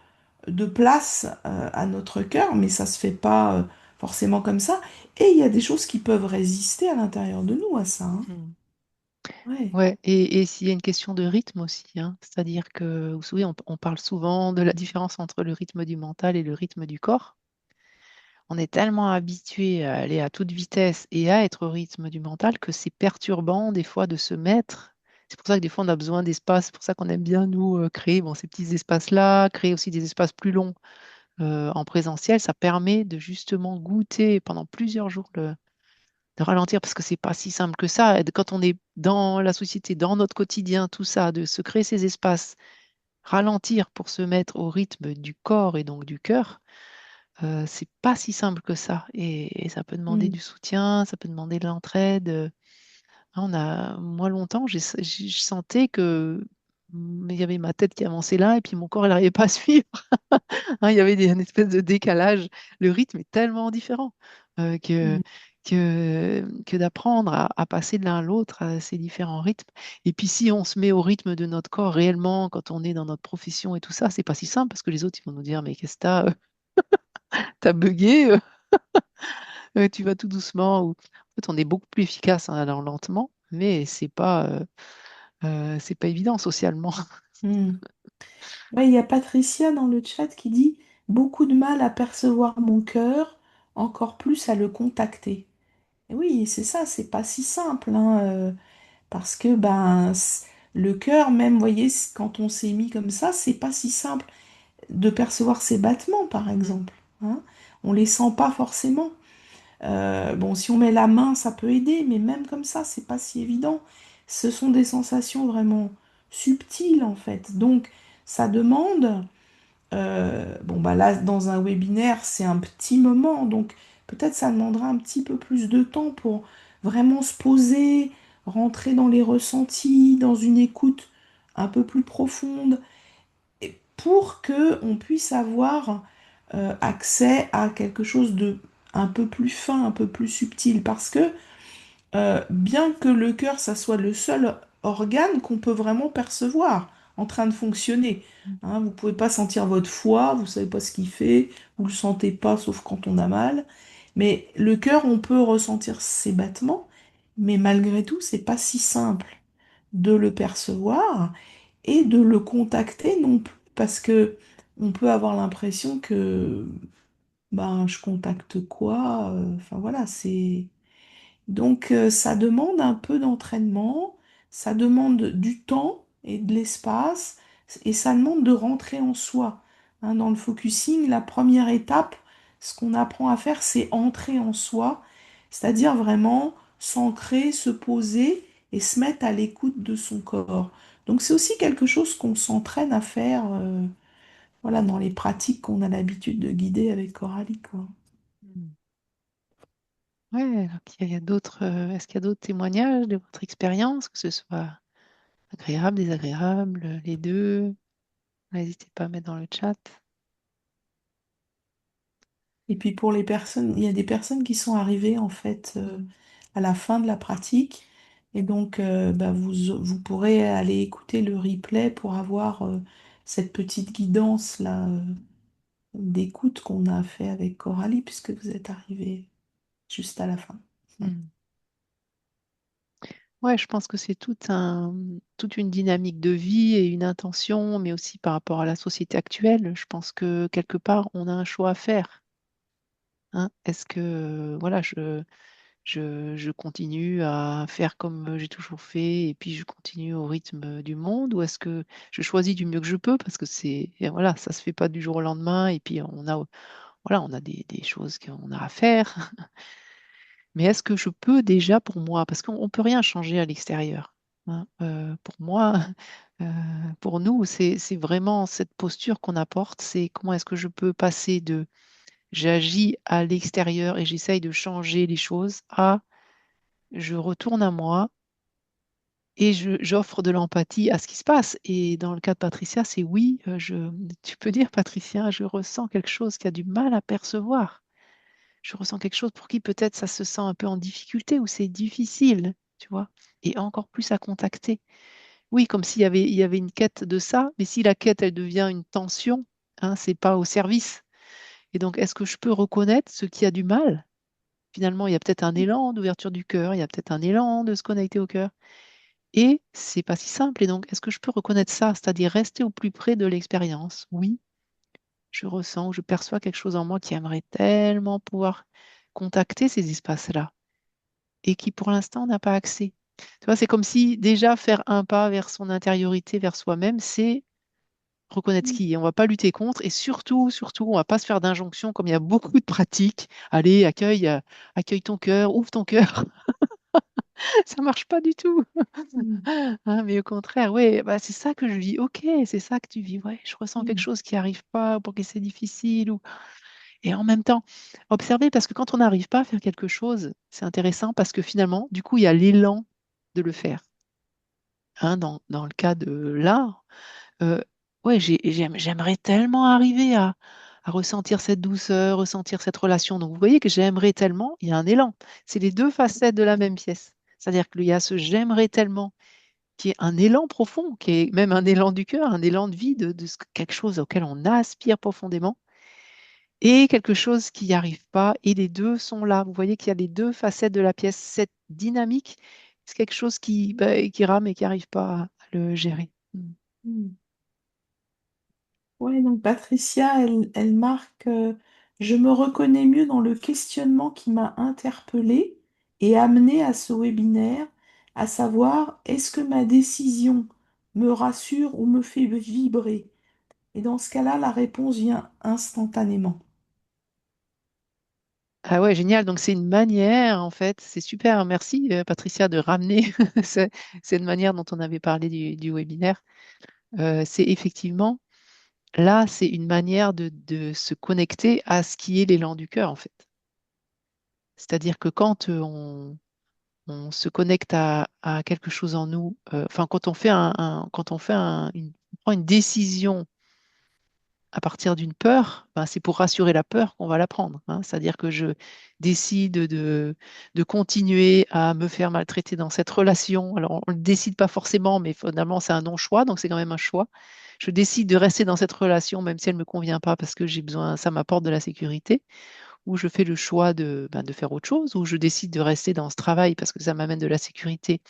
de place à notre cœur, mais ça se fait pas forcément comme ça. Et il y a des choses qui peuvent résister à l'intérieur de nous à ça, hein. mm. Ouais. Ouais, et s'il y a une question de rythme aussi, hein, c'est-à-dire que, vous savez, on parle souvent de la différence entre le rythme du mental et le rythme du corps. On est tellement habitué à aller à toute vitesse et à être au rythme du mental que c'est perturbant des fois de se mettre. C'est pour ça que des fois on a besoin d'espace, c'est pour ça qu'on aime bien nous créer bon, ces petits espaces-là, créer aussi des espaces plus longs en présentiel. Ça permet de justement goûter pendant plusieurs jours de ralentir parce que c'est pas si simple que ça. Et quand on est dans la société, dans notre quotidien, tout ça, de se créer ces espaces, ralentir pour se mettre au rythme du corps et donc du cœur, c'est pas si simple que ça. Et ça peut demander Mm. du soutien, ça peut demander de l'entraide. Moi, longtemps, je sentais que il y avait ma tête qui avançait là et puis mon corps, il n'arrivait pas à suivre. Hein, il y avait une espèce de décalage. Le rythme est tellement différent euh, que, Mm. que d'apprendre à passer de l'un à l'autre à ces différents rythmes. Et puis si on se met au rythme de notre corps réellement, quand on est dans notre profession et tout ça, c'est pas si simple parce que les autres, ils vont nous dire, mais qu'est-ce que t'as, t'as bugué, tu vas tout doucement. Ou... En fait, on est beaucoup plus efficace en allant lentement, mais c'est pas évident socialement. Mm. Ouais, il y a Patricia dans le chat qui dit beaucoup de mal à percevoir mon cœur, encore plus à le contacter. Et oui, c'est ça, c'est pas si simple, hein, parce que ben le cœur, même, vous voyez, quand on s'est mis comme ça, c'est pas si simple de percevoir ses battements, par Mm, exemple, hein. On les sent pas forcément. Bon, si on met la main, ça peut aider, mais même comme ça, c'est pas si évident. Ce sont des sensations vraiment subtiles, en fait. Donc, ça demande, bon, bah là, dans un webinaire, c'est un petit moment, donc peut-être ça demandera un petit peu plus de temps pour vraiment se poser, rentrer dans les ressentis, dans une écoute un peu plus profonde, et pour que on puisse avoir accès à quelque chose de un peu plus fin, un peu plus subtil, parce que bien que le cœur, ça soit le seul organe qu'on peut vraiment percevoir en train de fonctionner, mm, hein, vous pouvez pas sentir votre foie, vous savez pas ce qu'il fait, vous le sentez pas, sauf quand on a mal. Mais le cœur, on peut ressentir ses battements, mais malgré tout, c'est pas si simple de le percevoir et de le contacter non plus, parce que on peut avoir l'impression que ben je contacte quoi, enfin voilà, c'est donc ça demande un peu d'entraînement, ça demande du temps et de l'espace, et ça demande de rentrer en soi, hein. Dans le focusing, la première étape, ce qu'on apprend à faire, c'est entrer en soi, c'est-à-dire vraiment s'ancrer, se poser et se mettre à l'écoute de son corps. Donc c'est aussi quelque chose qu'on s'entraîne à faire, voilà, dans les pratiques qu'on a l'habitude de guider avec Coralie, quoi. mm. Ouais, donc il y a d'autres, est-ce qu'il y a d'autres témoignages de votre expérience, que ce soit agréable, désagréable, les deux? N'hésitez pas à mettre dans le chat. Et puis pour les personnes, il y a des personnes qui sont arrivées en fait Mm, à la fin de la pratique. Et donc bah, vous pourrez aller écouter le replay pour avoir cette petite guidance là d'écoute qu'on a fait avec Coralie puisque vous êtes arrivés juste à la fin. mm. Ouais, je pense que c'est toute une dynamique de vie et une intention, mais aussi par rapport à la société actuelle. Je pense que quelque part, on a un choix à faire. Hein. Est-ce que, voilà, je continue à faire comme j'ai toujours fait et puis je continue au rythme du monde ou est-ce que je choisis du mieux que je peux parce que et voilà, ça se fait pas du jour au lendemain et puis voilà, on a des choses qu'on a à faire. Mais est-ce que je peux déjà pour moi, parce qu'on ne peut rien changer à l'extérieur. Hein. Pour moi, euh, pour nous, c'est vraiment cette posture qu'on apporte, c'est comment est-ce que je peux passer de j'agis à l'extérieur et j'essaye de changer les choses à je retourne à moi et j'offre de l'empathie à ce qui se passe. Et dans le cas de Patricia, c'est oui, tu peux dire, Patricia, je ressens quelque chose qui a du mal à percevoir. Je ressens quelque chose pour qui peut-être ça se sent un peu en difficulté ou c'est difficile, tu vois, et encore plus à contacter. Oui, comme il y avait une quête de ça, mais si la quête, elle devient une tension, hein, c'est pas au service. Et donc, est-ce que je peux reconnaître ce qui a du mal? Finalement, il y a peut-être un élan d'ouverture du cœur, il y a peut-être un élan de se connecter au cœur. Et c'est pas si simple. Et donc, est-ce que je peux reconnaître ça, c'est-à-dire rester au plus près de l'expérience? Oui, je ressens ou je perçois quelque chose en moi qui aimerait tellement pouvoir contacter ces espaces-là et qui pour l'instant n'a pas accès. Tu vois, c'est comme si déjà faire un pas vers son intériorité, vers soi-même, c'est reconnaître ce qui est. On ne va pas lutter contre et surtout, on ne va pas se faire d'injonctions comme il y a beaucoup de pratiques. Allez, accueille ton cœur, ouvre ton cœur. Ça marche pas du tout. Mm. Hein, mais au contraire, ouais, bah, c'est ça que je vis. Ok, c'est ça que tu vis. Ouais, je ressens quelque Mm. chose qui n'arrive pas, pour que c'est difficile. Et en même temps, observer, parce que quand on n'arrive pas à faire quelque chose, c'est intéressant parce que finalement, du coup, il y a l'élan de le faire. Hein, dans le cas de l'art, euh, ouais, j'aimerais tellement arriver à ressentir cette douceur, ressentir cette relation. Donc, vous voyez que j'aimerais tellement, il y a un élan. C'est les deux facettes de la même pièce. C'est-à-dire qu'il y a ce j'aimerais tellement qui est un élan profond, qui est même un élan du cœur, un élan de vie, quelque chose auquel on aspire profondément, et quelque chose qui n'y arrive pas, et les deux sont là. Vous voyez qu'il y a les deux facettes de la pièce. Cette dynamique, c'est quelque chose qui rame et qui n'arrive pas à le gérer. Mm. Mm. Ouais, donc Patricia, elle marque, je me reconnais mieux dans le questionnement qui m'a interpellée et amené à ce webinaire, à savoir, est-ce que ma décision me rassure ou me fait vibrer? Et dans ce cas-là, la réponse vient instantanément. Ah ouais, génial. Donc c'est une manière, en fait, c'est super. Merci, Patricia, de ramener cette manière dont on avait parlé du webinaire. C'est effectivement, là, c'est une manière de se connecter à ce qui est l'élan du cœur, en fait. C'est-à-dire que quand on se connecte à quelque chose en nous, enfin, quand on fait quand on fait on prend une décision à partir d'une peur, ben, c'est pour rassurer la peur qu'on va la prendre. Hein. C'est-à-dire que je décide de continuer à me faire maltraiter dans cette relation. Alors, on ne le décide pas forcément, mais finalement, c'est un non-choix, donc c'est quand même un choix. Je décide de rester dans cette relation, même si elle ne me convient pas, parce que j'ai besoin, ça m'apporte de la sécurité, ou je fais le choix de faire autre chose, ou je décide de rester dans ce travail parce que ça m'amène de la sécurité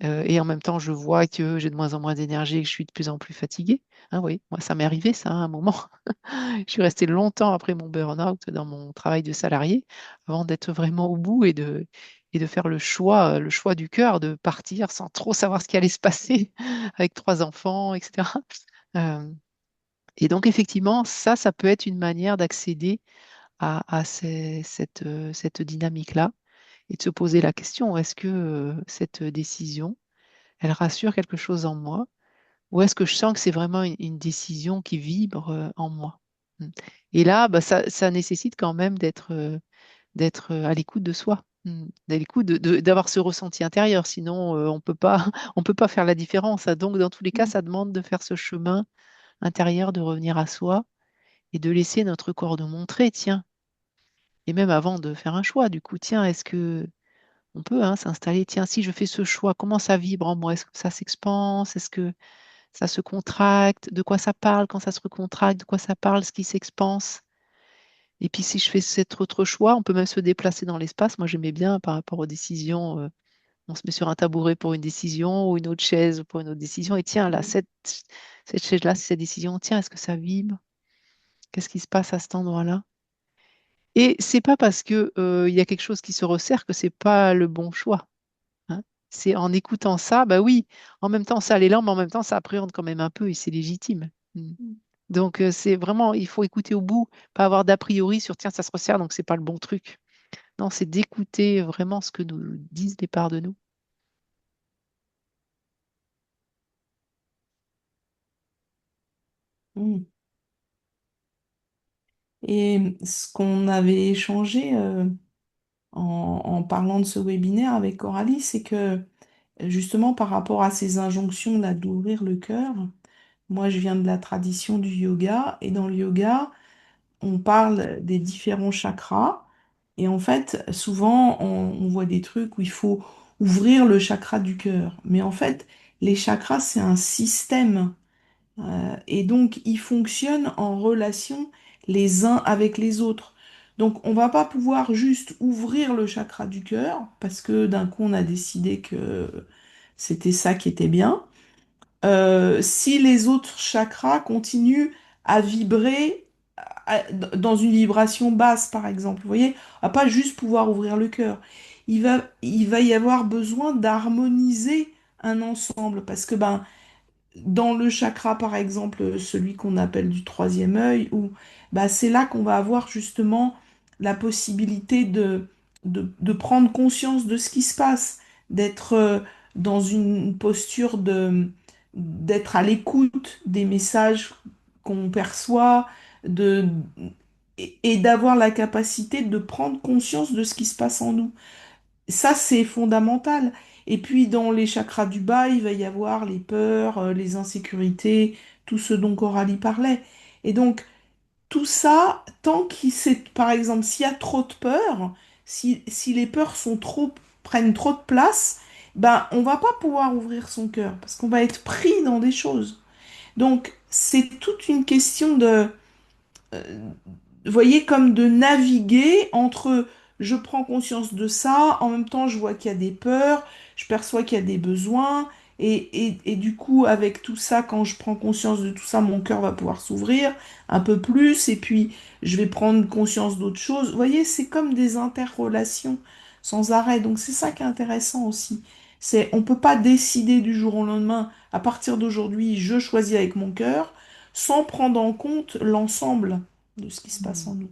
et en même temps, je vois que j'ai de moins en moins d'énergie et que je suis de plus en plus fatiguée. Hein, oui, moi, ça m'est arrivé, ça, à un moment. Je suis restée longtemps après mon burn-out dans mon travail de salarié avant d'être vraiment au bout et de faire le choix du cœur de partir sans trop savoir ce qui allait se passer avec trois enfants, etc. Euh, et donc, effectivement, ça peut être une manière d'accéder à cette dynamique-là et de se poser la question, est-ce que cette décision, elle rassure quelque chose en moi ou est-ce que je sens que c'est vraiment une décision qui vibre en moi? Mm. Et là, bah, ça nécessite quand même d'être à l'écoute de soi, à l'écoute d'avoir ce ressenti intérieur. Sinon, on peut pas faire la différence. Hein. Donc, dans tous les cas, ça demande de faire ce chemin intérieur, de revenir à soi et de laisser notre corps nous montrer, tiens, et même avant de faire un choix, du coup, tiens, est-ce que on peut hein, s'installer, tiens, si je fais ce choix, comment ça vibre en moi? Est-ce que ça s'expanse? Est-ce que ça se contracte, de quoi ça parle quand ça se recontracte, de quoi ça parle, ce qui s'expanse. Et puis si je fais cet autre choix, on peut même se déplacer dans l'espace. Moi, j'aimais bien par rapport aux décisions On se met sur un tabouret pour une décision ou une autre chaise pour une autre décision. Et tiens, là, Mm. cette chaise-là, c'est cette décision. Tiens, est-ce que ça vibre? Qu'est-ce qui se passe à cet endroit-là? Et c'est pas parce que, il y a quelque chose qui se resserre que c'est pas le bon choix, hein. C'est en écoutant ça, bah oui, en même temps, ça a l'élan, mais en même temps, ça appréhende quand même un peu et c'est légitime. Mm. Donc, c'est vraiment, il faut écouter au bout, pas avoir d'a priori sur tiens, ça se resserre, donc c'est pas le bon truc. Non, c'est d'écouter vraiment ce que nous disent les parts de nous. Mm. Et ce qu'on avait échangé en parlant de ce webinaire avec Coralie, c'est que justement par rapport à ces injonctions là d'ouvrir le cœur, moi je viens de la tradition du yoga et dans le yoga, on parle des différents chakras et en fait souvent on voit des trucs où il faut ouvrir le chakra du cœur. Mais en fait, les chakras c'est un système. Et donc, ils fonctionnent en relation les uns avec les autres. Donc, on va pas pouvoir juste ouvrir le chakra du cœur parce que d'un coup, on a décidé que c'était ça qui était bien. Si les autres chakras continuent à vibrer dans une vibration basse, par exemple, vous voyez, on va pas juste pouvoir ouvrir le cœur. Il va y avoir besoin d'harmoniser un ensemble parce que ben dans le chakra, par exemple, celui qu'on appelle du troisième œil, où bah, c'est là qu'on va avoir justement la possibilité de prendre conscience de ce qui se passe, d'être dans une posture d'être à l'écoute des messages qu'on perçoit, de, et d'avoir la capacité de prendre conscience de ce qui se passe en nous. Ça, c'est fondamental. Et puis, dans les chakras du bas, il va y avoir les peurs, les insécurités, tout ce dont Coralie parlait. Et donc, tout ça, tant qu'il s'est, par exemple, s'il y a trop de peur, si les peurs sont trop, prennent trop de place, ben, on va pas pouvoir ouvrir son cœur parce qu'on va être pris dans des choses. Donc, c'est toute une question de, vous voyez, comme de naviguer entre je prends conscience de ça, en même temps je vois qu'il y a des peurs, je perçois qu'il y a des besoins, et du coup, avec tout ça, quand je prends conscience de tout ça, mon cœur va pouvoir s'ouvrir un peu plus, et puis je vais prendre conscience d'autres choses. Vous voyez, c'est comme des interrelations sans arrêt, donc c'est ça qui est intéressant aussi. C'est, on peut pas décider du jour au lendemain, à partir d'aujourd'hui, je choisis avec mon cœur, sans prendre en compte l'ensemble de ce qui se passe en nous.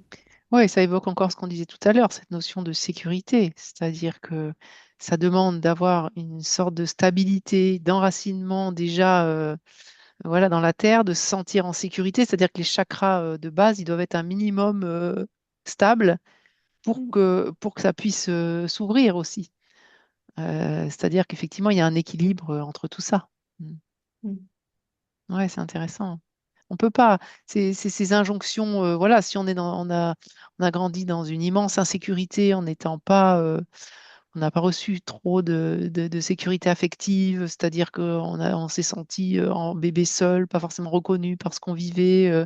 Oui, ça évoque encore ce qu'on disait tout à l'heure, cette notion de sécurité, c'est-à-dire que ça demande d'avoir une sorte de stabilité, d'enracinement déjà voilà, dans la terre, de se sentir en sécurité, c'est-à-dire que les chakras de base, ils doivent être un minimum stable Mm, pour que ça puisse s'ouvrir aussi. C'est-à-dire qu'effectivement, il y a un équilibre entre tout ça. Mm. mm, Ouais, c'est intéressant. On peut pas, ces injonctions, voilà, si on est on a grandi dans une immense insécurité en n'étant pas, on n'a pas reçu trop de sécurité affective, c'est-à-dire on s'est senti en bébé seul, pas forcément reconnu par ce qu'on vivait,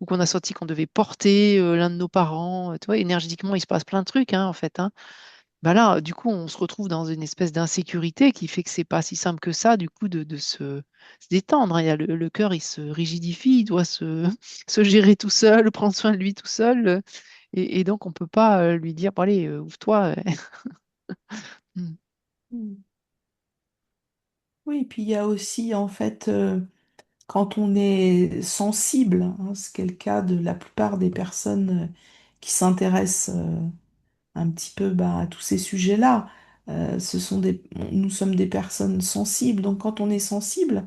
ou qu'on a senti qu'on devait porter l'un de nos parents. Tu vois, énergétiquement, il se passe plein de trucs, hein, en fait, hein. Bah là, du coup, on se retrouve dans une espèce d'insécurité qui fait que c'est pas si simple que ça, du coup, de se détendre, hein. Il y a le cœur, il se rigidifie, il doit se gérer tout seul, prendre soin de lui tout seul. Et donc, on peut pas lui dire, bon, allez, ouvre-toi. Mm. mm. Oui, et puis il y a aussi, en fait, quand on est sensible, hein, ce qui est le cas de la plupart des personnes qui s'intéressent un petit peu bah, à tous ces sujets-là, nous sommes des personnes sensibles. Donc quand on est sensible,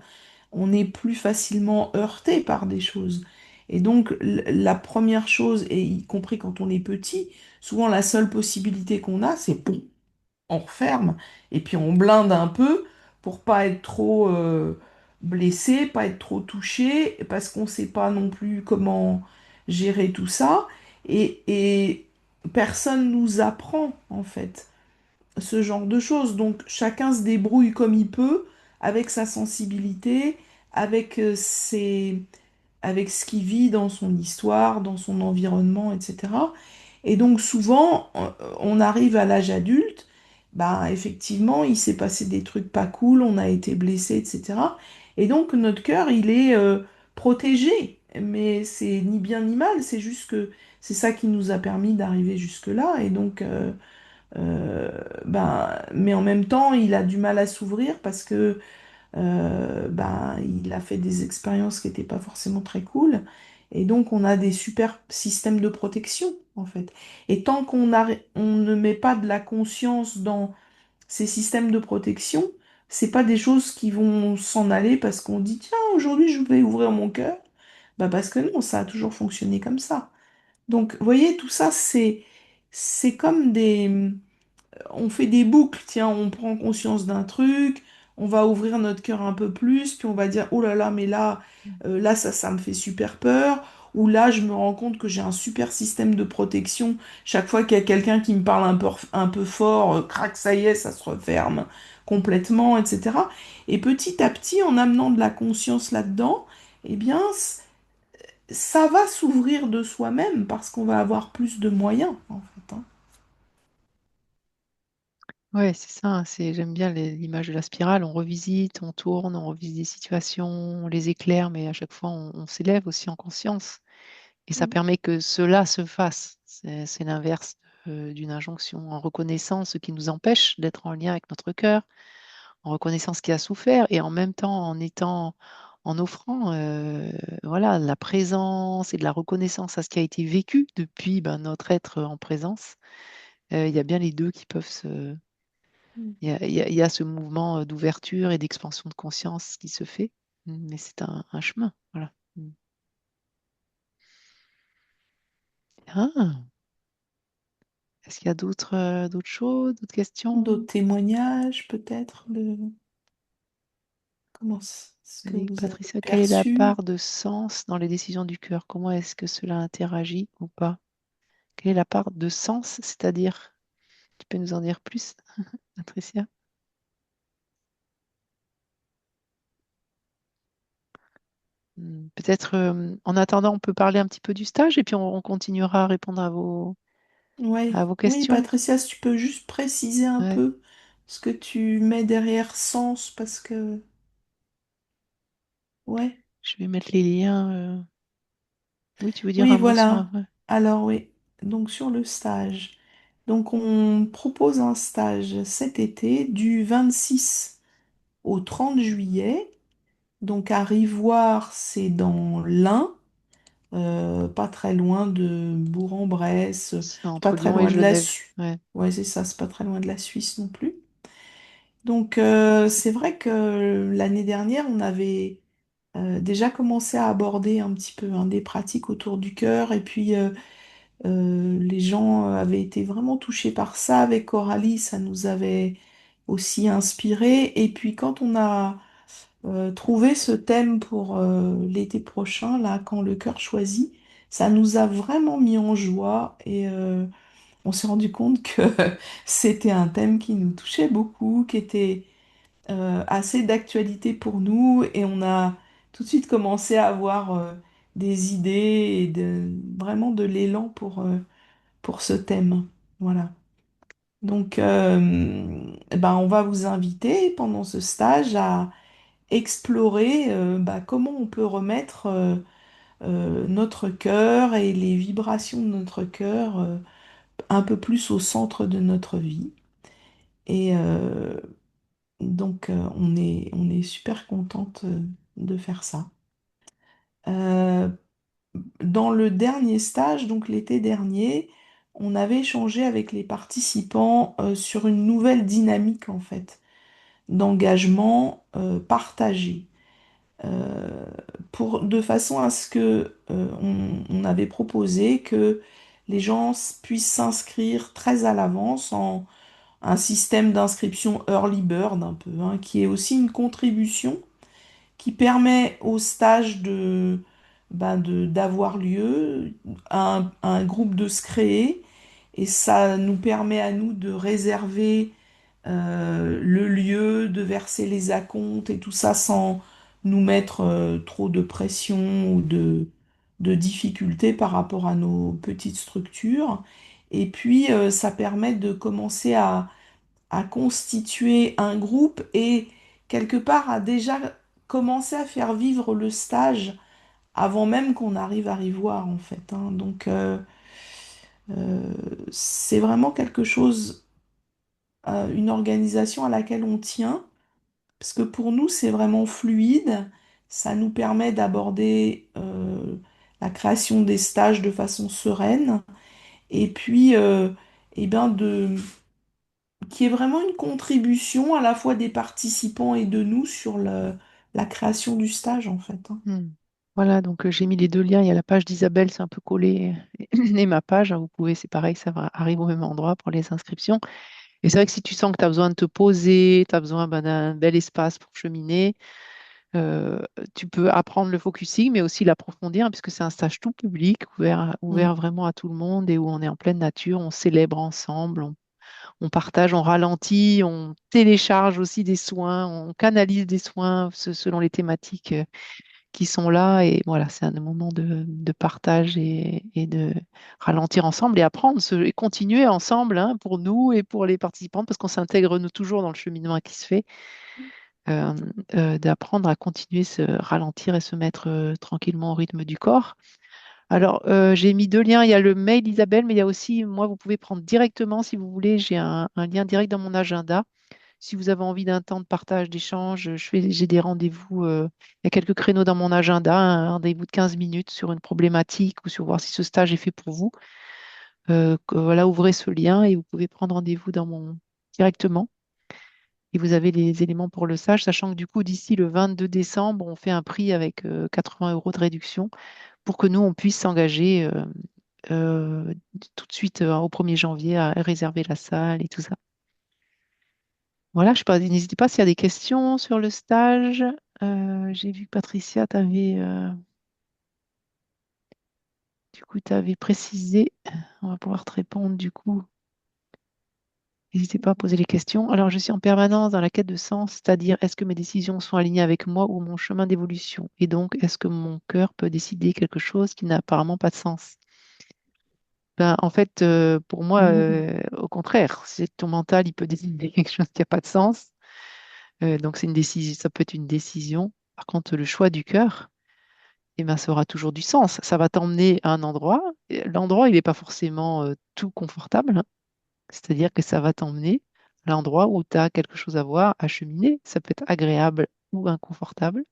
on est plus facilement heurté par des choses. Et donc la première chose, et y compris quand on est petit, souvent la seule possibilité qu'on a, c'est on referme et puis on blinde un peu pour pas être trop blessé, pas être trop touché, parce qu'on sait pas non plus comment gérer tout ça. Et personne nous apprend en fait ce genre de choses. Donc chacun se débrouille comme il peut avec sa sensibilité, avec avec ce qu'il vit dans son histoire, dans son environnement, etc. Et donc souvent, on arrive à l'âge adulte, bah effectivement, il s'est passé des trucs pas cool, on a été blessé, etc. Et donc notre cœur, il est protégé. Mais c'est ni bien ni mal, c'est juste que c'est ça qui nous a permis d'arriver jusque-là. Et donc, euh, mais en même temps, il a du mal à s'ouvrir parce que il a fait des expériences qui n'étaient pas forcément très cool. Et donc, on a des super systèmes de protection, en fait. Et tant on ne met pas de la conscience dans ces systèmes de protection, c'est pas des choses qui vont s'en aller parce qu'on dit, tiens, aujourd'hui, je vais ouvrir mon cœur. Bah, parce que non, ça a toujours fonctionné comme ça. Donc, vous voyez, tout ça, c'est comme on fait des boucles, tiens, on prend conscience d'un truc, on va ouvrir notre cœur un peu plus, puis on va dire, oh là là, mais là, là, ça me fait super peur, ou là, je me rends compte que j'ai un super système de protection. Chaque fois qu'il y a quelqu'un qui me parle un peu fort, crac, ça y est, ça se referme complètement, etc. Et petit à petit, en amenant de la conscience là-dedans, eh bien, ça va s'ouvrir de soi-même parce qu'on va avoir plus de moyens, en fait, hein. Ouais, c'est ça, hein, j'aime bien l'image de la spirale. On revisite, on tourne, on revisite des situations, on les éclaire, mais à chaque fois, on s'élève aussi en conscience. Et ça permet que cela se fasse. C'est l'inverse d'une injonction, en reconnaissant ce qui nous empêche d'être en lien avec notre cœur, en reconnaissant ce qui a souffert et en même temps en offrant voilà, la présence et de la reconnaissance à ce qui a été vécu depuis notre être en présence. Il y a bien les deux qui peuvent se... Mm. il y a ce mouvement d'ouverture et d'expansion de conscience qui se fait, mais c'est un chemin. Voilà. Mm. Ah, est-ce qu'il y a d'autres choses, d'autres questions? D'autres témoignages, peut-être, de comment ce que Oui, vous avez Patricia, quelle est la perçu. part de sens dans les décisions du cœur? Comment est-ce que cela interagit ou pas? Quelle est la part de sens, c'est-à-dire, tu peux nous en dire plus, Patricia? Peut-être en attendant, on peut parler un petit peu du stage et puis on continuera à répondre Ouais. à vos Oui, questions. Patricia, si tu peux juste préciser un Ouais, peu ce que tu mets derrière sens, parce que, ouais. je vais mettre les liens. Oui, tu veux dire Oui, un mot sur voilà. ouais. Alors, oui. Donc, sur le stage. Donc, on propose un stage cet été du 26 au 30 juillet. Donc, à Rivoire, c'est dans l'Ain. Pas très loin de Bourg-en-Bresse, C'est pas entre très Lyon et loin de la Genève. Suisse. Ouais, Ouais, c'est ça, c'est pas très loin de la Suisse non plus. Donc, c'est vrai que l'année dernière, on avait déjà commencé à aborder un petit peu, hein, des pratiques autour du cœur, et puis les gens avaient été vraiment touchés par ça. Avec Coralie, ça nous avait aussi inspiré. Et puis, quand on a trouvé ce thème pour l'été prochain, là, quand le cœur choisit, ça nous a vraiment mis en joie et on s'est rendu compte que c'était un thème qui nous touchait beaucoup, qui était assez d'actualité pour nous et on a tout de suite commencé à avoir des idées et vraiment de l'élan pour ce thème. Voilà. Donc, on va vous inviter pendant ce stage à explorer comment on peut remettre notre cœur et les vibrations de notre cœur un peu plus au centre de notre vie. Et on est super contente de faire ça. Euh, Dans le dernier stage, donc l'été dernier, on avait échangé avec les participants sur une nouvelle dynamique en fait, d'engagement partagé. euh, de façon à ce que on avait proposé que les gens puissent s'inscrire très à l'avance en un système d'inscription early bird un peu, hein, qui est aussi une contribution qui permet au stage d'avoir lieu, un groupe de se créer, et ça nous permet à nous de réserver le lieu, de verser les acomptes et tout ça sans nous mettre trop de pression ou de difficultés par rapport à nos petites structures. Et puis, ça permet de commencer à constituer un groupe et quelque part à déjà commencer à faire vivre le stage avant même qu'on arrive à y voir en fait, hein. Donc euh, c'est vraiment quelque chose, une organisation à laquelle on tient, parce que pour nous c'est vraiment fluide, ça nous permet d'aborder la création des stages de façon sereine et puis eh ben qui est vraiment une contribution à la fois des participants et de nous sur la création du stage en fait, hein. Hmm. Voilà, donc j'ai mis les deux liens. Il y a la page d'Isabelle, c'est un peu collé, et ma page, hein, vous pouvez, c'est pareil, ça va arriver au même endroit pour les inscriptions. Et c'est vrai que si tu sens que tu as besoin de te poser, tu as besoin d'un bel espace pour cheminer, euh, tu peux apprendre le focusing, mais aussi l'approfondir, hein, puisque c'est un stage tout public, Mm. ouvert vraiment à tout le monde et où on est en pleine nature, on célèbre ensemble, on partage, on ralentit, on télécharge aussi des soins, on canalise des soins selon les thématiques qui sont là. Et voilà, c'est un moment de partage et de ralentir ensemble et apprendre et continuer ensemble, hein, pour nous et pour les participants, parce qu'on s'intègre nous toujours dans le cheminement qui se fait, euh, d'apprendre à continuer se ralentir et se mettre tranquillement au rythme du corps. Alors, j'ai mis deux liens. Il y a le mail d'Isabelle, mais il y a aussi, moi, vous pouvez prendre directement si vous voulez. J'ai un lien direct dans mon agenda. Si vous avez envie d'un temps de partage, d'échange, j'ai des rendez-vous. Il y a quelques créneaux dans mon agenda, un rendez-vous de 15 minutes sur une problématique ou sur voir si ce stage est fait pour vous. Voilà, ouvrez ce lien et vous pouvez prendre rendez-vous directement. Et vous avez les éléments pour le stage, sachant que du coup, d'ici le 22 décembre, on fait un prix avec 80 euros de réduction pour que nous, on puisse s'engager euh, tout de suite au 1er janvier à réserver la salle et tout ça. Voilà, je sais pas, n'hésitez pas s'il y a des questions sur le stage. J'ai vu que Patricia, tu avais précisé. On va pouvoir te répondre du coup. N'hésitez pas à poser les questions. Alors, je suis en permanence dans la quête de sens, c'est-à-dire est-ce que mes décisions sont alignées avec moi ou mon chemin d'évolution? Et donc, est-ce que mon cœur peut décider quelque chose qui n'a apparemment pas de sens? Ben, en fait, pour moi, Mm. au contraire, c'est ton mental, il peut décider quelque chose qui n'a pas de sens. Donc, c'est une décision, ça peut être une décision. Par contre, le choix du cœur, eh ben, ça aura toujours du sens. Ça va t'emmener à un endroit. Et l'endroit, il n'est pas forcément tout confortable, hein. C'est-à-dire que ça va t'emmener à l'endroit où tu as quelque chose à voir, à cheminer. Ça peut être agréable ou inconfortable,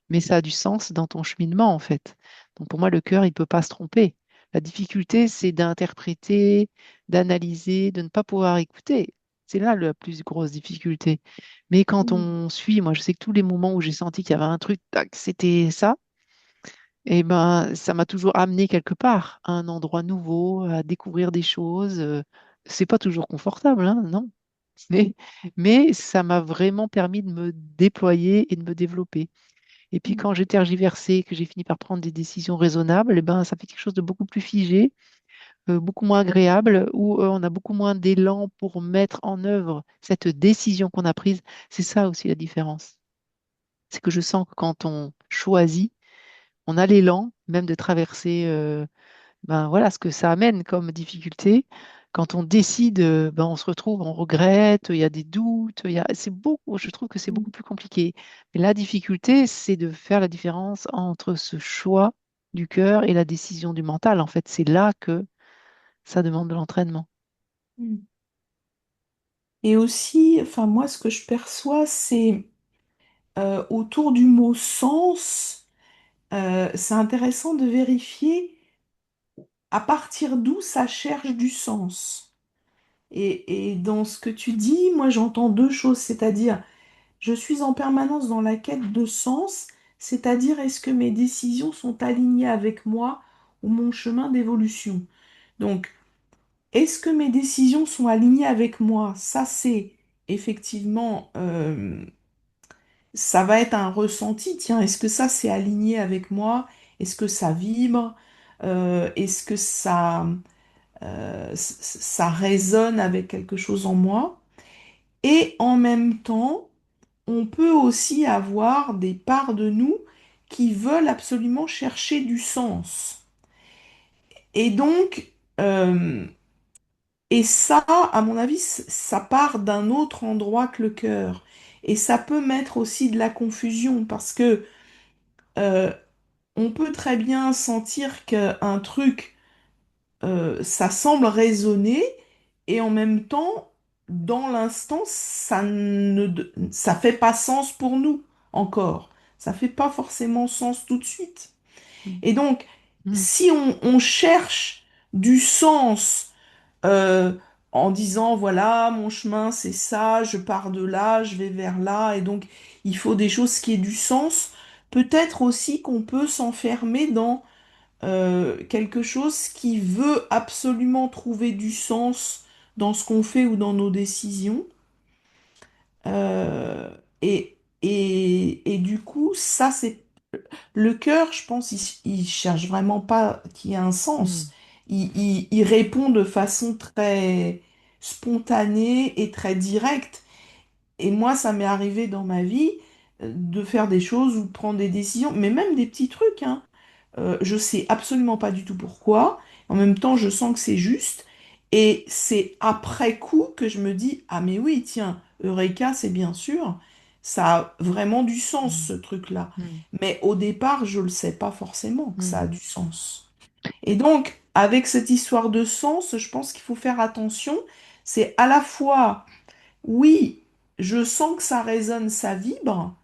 mais ça a du sens dans ton cheminement, en fait. Donc pour moi, le cœur, il ne peut pas se tromper. La difficulté, c'est d'interpréter, d'analyser, de ne pas pouvoir écouter. C'est là la plus grosse difficulté. Mais quand Mm. on suit, moi, je sais que tous les moments où j'ai senti qu'il y avait un truc, tac, c'était ça, et ben, ça m'a toujours amené quelque part, à un endroit nouveau, à découvrir des choses. C'est pas toujours confortable, hein, non. Mais, mais ça m'a vraiment permis de me déployer et de me développer. Et puis Mm. quand j'ai tergiversé, que j'ai fini par prendre des décisions raisonnables, eh ben, ça fait quelque chose de beaucoup plus figé, beaucoup moins agréable, où on a beaucoup moins d'élan pour mettre en œuvre cette décision qu'on a prise. C'est ça aussi la différence. C'est que je sens que quand on choisit, on a l'élan même de traverser ben, voilà, ce que ça amène comme difficulté. Quand on décide, ben, on se retrouve, on regrette, il y a des doutes, c'est beaucoup, je trouve que c'est beaucoup Mm. plus compliqué. Mais la difficulté, c'est de faire la différence entre ce choix du cœur et la décision du mental. En fait, c'est là que ça demande de l'entraînement. Mm. Et aussi, enfin moi, ce que je perçois, c'est autour du mot sens, c'est intéressant de vérifier à partir d'où ça cherche du sens. Et dans ce que tu dis, moi j'entends deux choses, c'est-à-dire je suis en permanence dans la quête de sens, c'est-à-dire est-ce que mes décisions sont alignées avec moi ou mon chemin d'évolution. Donc, est-ce que mes décisions sont alignées avec moi? Ça, c'est effectivement, ça va être un ressenti. Tiens, est-ce que ça, c'est aligné avec moi? Est-ce que ça vibre? Est-ce que ça résonne avec quelque chose en moi? Et en même temps, on peut aussi avoir des parts de nous qui veulent absolument chercher du sens. Et donc, euh, Et ça, à mon avis, ça part d'un autre endroit que le cœur. Et ça peut mettre aussi de la confusion parce que euh, on peut très bien sentir qu'un truc, ça semble résonner et en même temps, dans l'instant, ça fait pas sens pour nous encore. Ça fait pas forcément sens tout de suite. Mm. Et donc, Mm. si on cherche du sens euh, en disant, voilà, mon chemin, c'est ça, je pars de là, je vais vers là, et donc il faut des choses qui aient du sens, peut-être aussi qu'on peut s'enfermer dans quelque chose qui veut absolument trouver du sens dans ce qu'on fait ou dans nos décisions. Euh, et du coup, ça, c'est le cœur, je pense, il cherche vraiment pas qu'il y ait un sens. Mm. Il répond de façon très spontanée et très directe. Et moi, ça m'est arrivé dans ma vie de faire des choses ou de prendre des décisions, mais même des petits trucs, hein. Je sais absolument pas du tout pourquoi. En même temps, je sens que c'est juste. Et c'est après coup que je me dis, ah mais oui, tiens, Eureka, c'est bien sûr. Ça a vraiment du sens, Mm. ce truc-là. Mm. Mais au départ, je le sais pas forcément que ça Mm. a du sens. Et donc, avec cette histoire de sens, je pense qu'il faut faire attention. C'est à la fois, oui, je sens que ça résonne, ça vibre,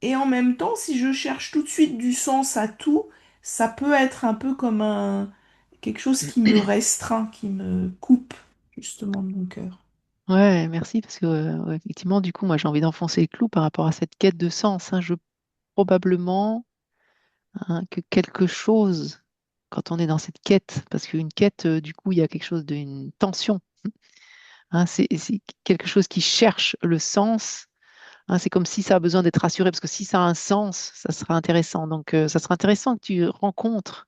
et en même temps, si je cherche tout de suite du sens à tout, ça peut être un peu comme quelque chose qui me restreint, qui me coupe justement de mon cœur. Ouais, merci parce que ouais, effectivement, du coup, moi, j'ai envie d'enfoncer le clou par rapport à cette quête de sens, hein. Probablement hein, que quelque chose, quand on est dans cette quête, parce qu'une quête, du coup, il y a quelque chose d'une tension, hein, c'est quelque chose qui cherche le sens, hein, c'est comme si ça a besoin d'être rassuré, parce que si ça a un sens, ça sera intéressant. Donc, ça sera intéressant que tu rencontres,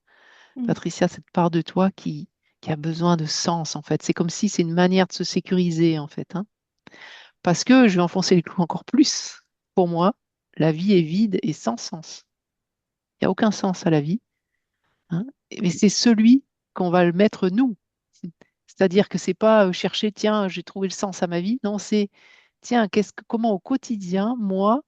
Mm. Patricia, cette part de toi qui a besoin de sens, en fait. C'est comme si c'est une manière de se sécuriser, en fait, hein. Parce que je vais enfoncer les clous encore plus. Pour moi, la vie est vide et sans sens. Il n'y a aucun sens à la vie, hein. Mais c'est celui qu'on va le mettre nous. C'est-à-dire que c'est pas chercher, tiens, j'ai trouvé le sens à ma vie. Non, c'est, tiens, comment au quotidien, moi,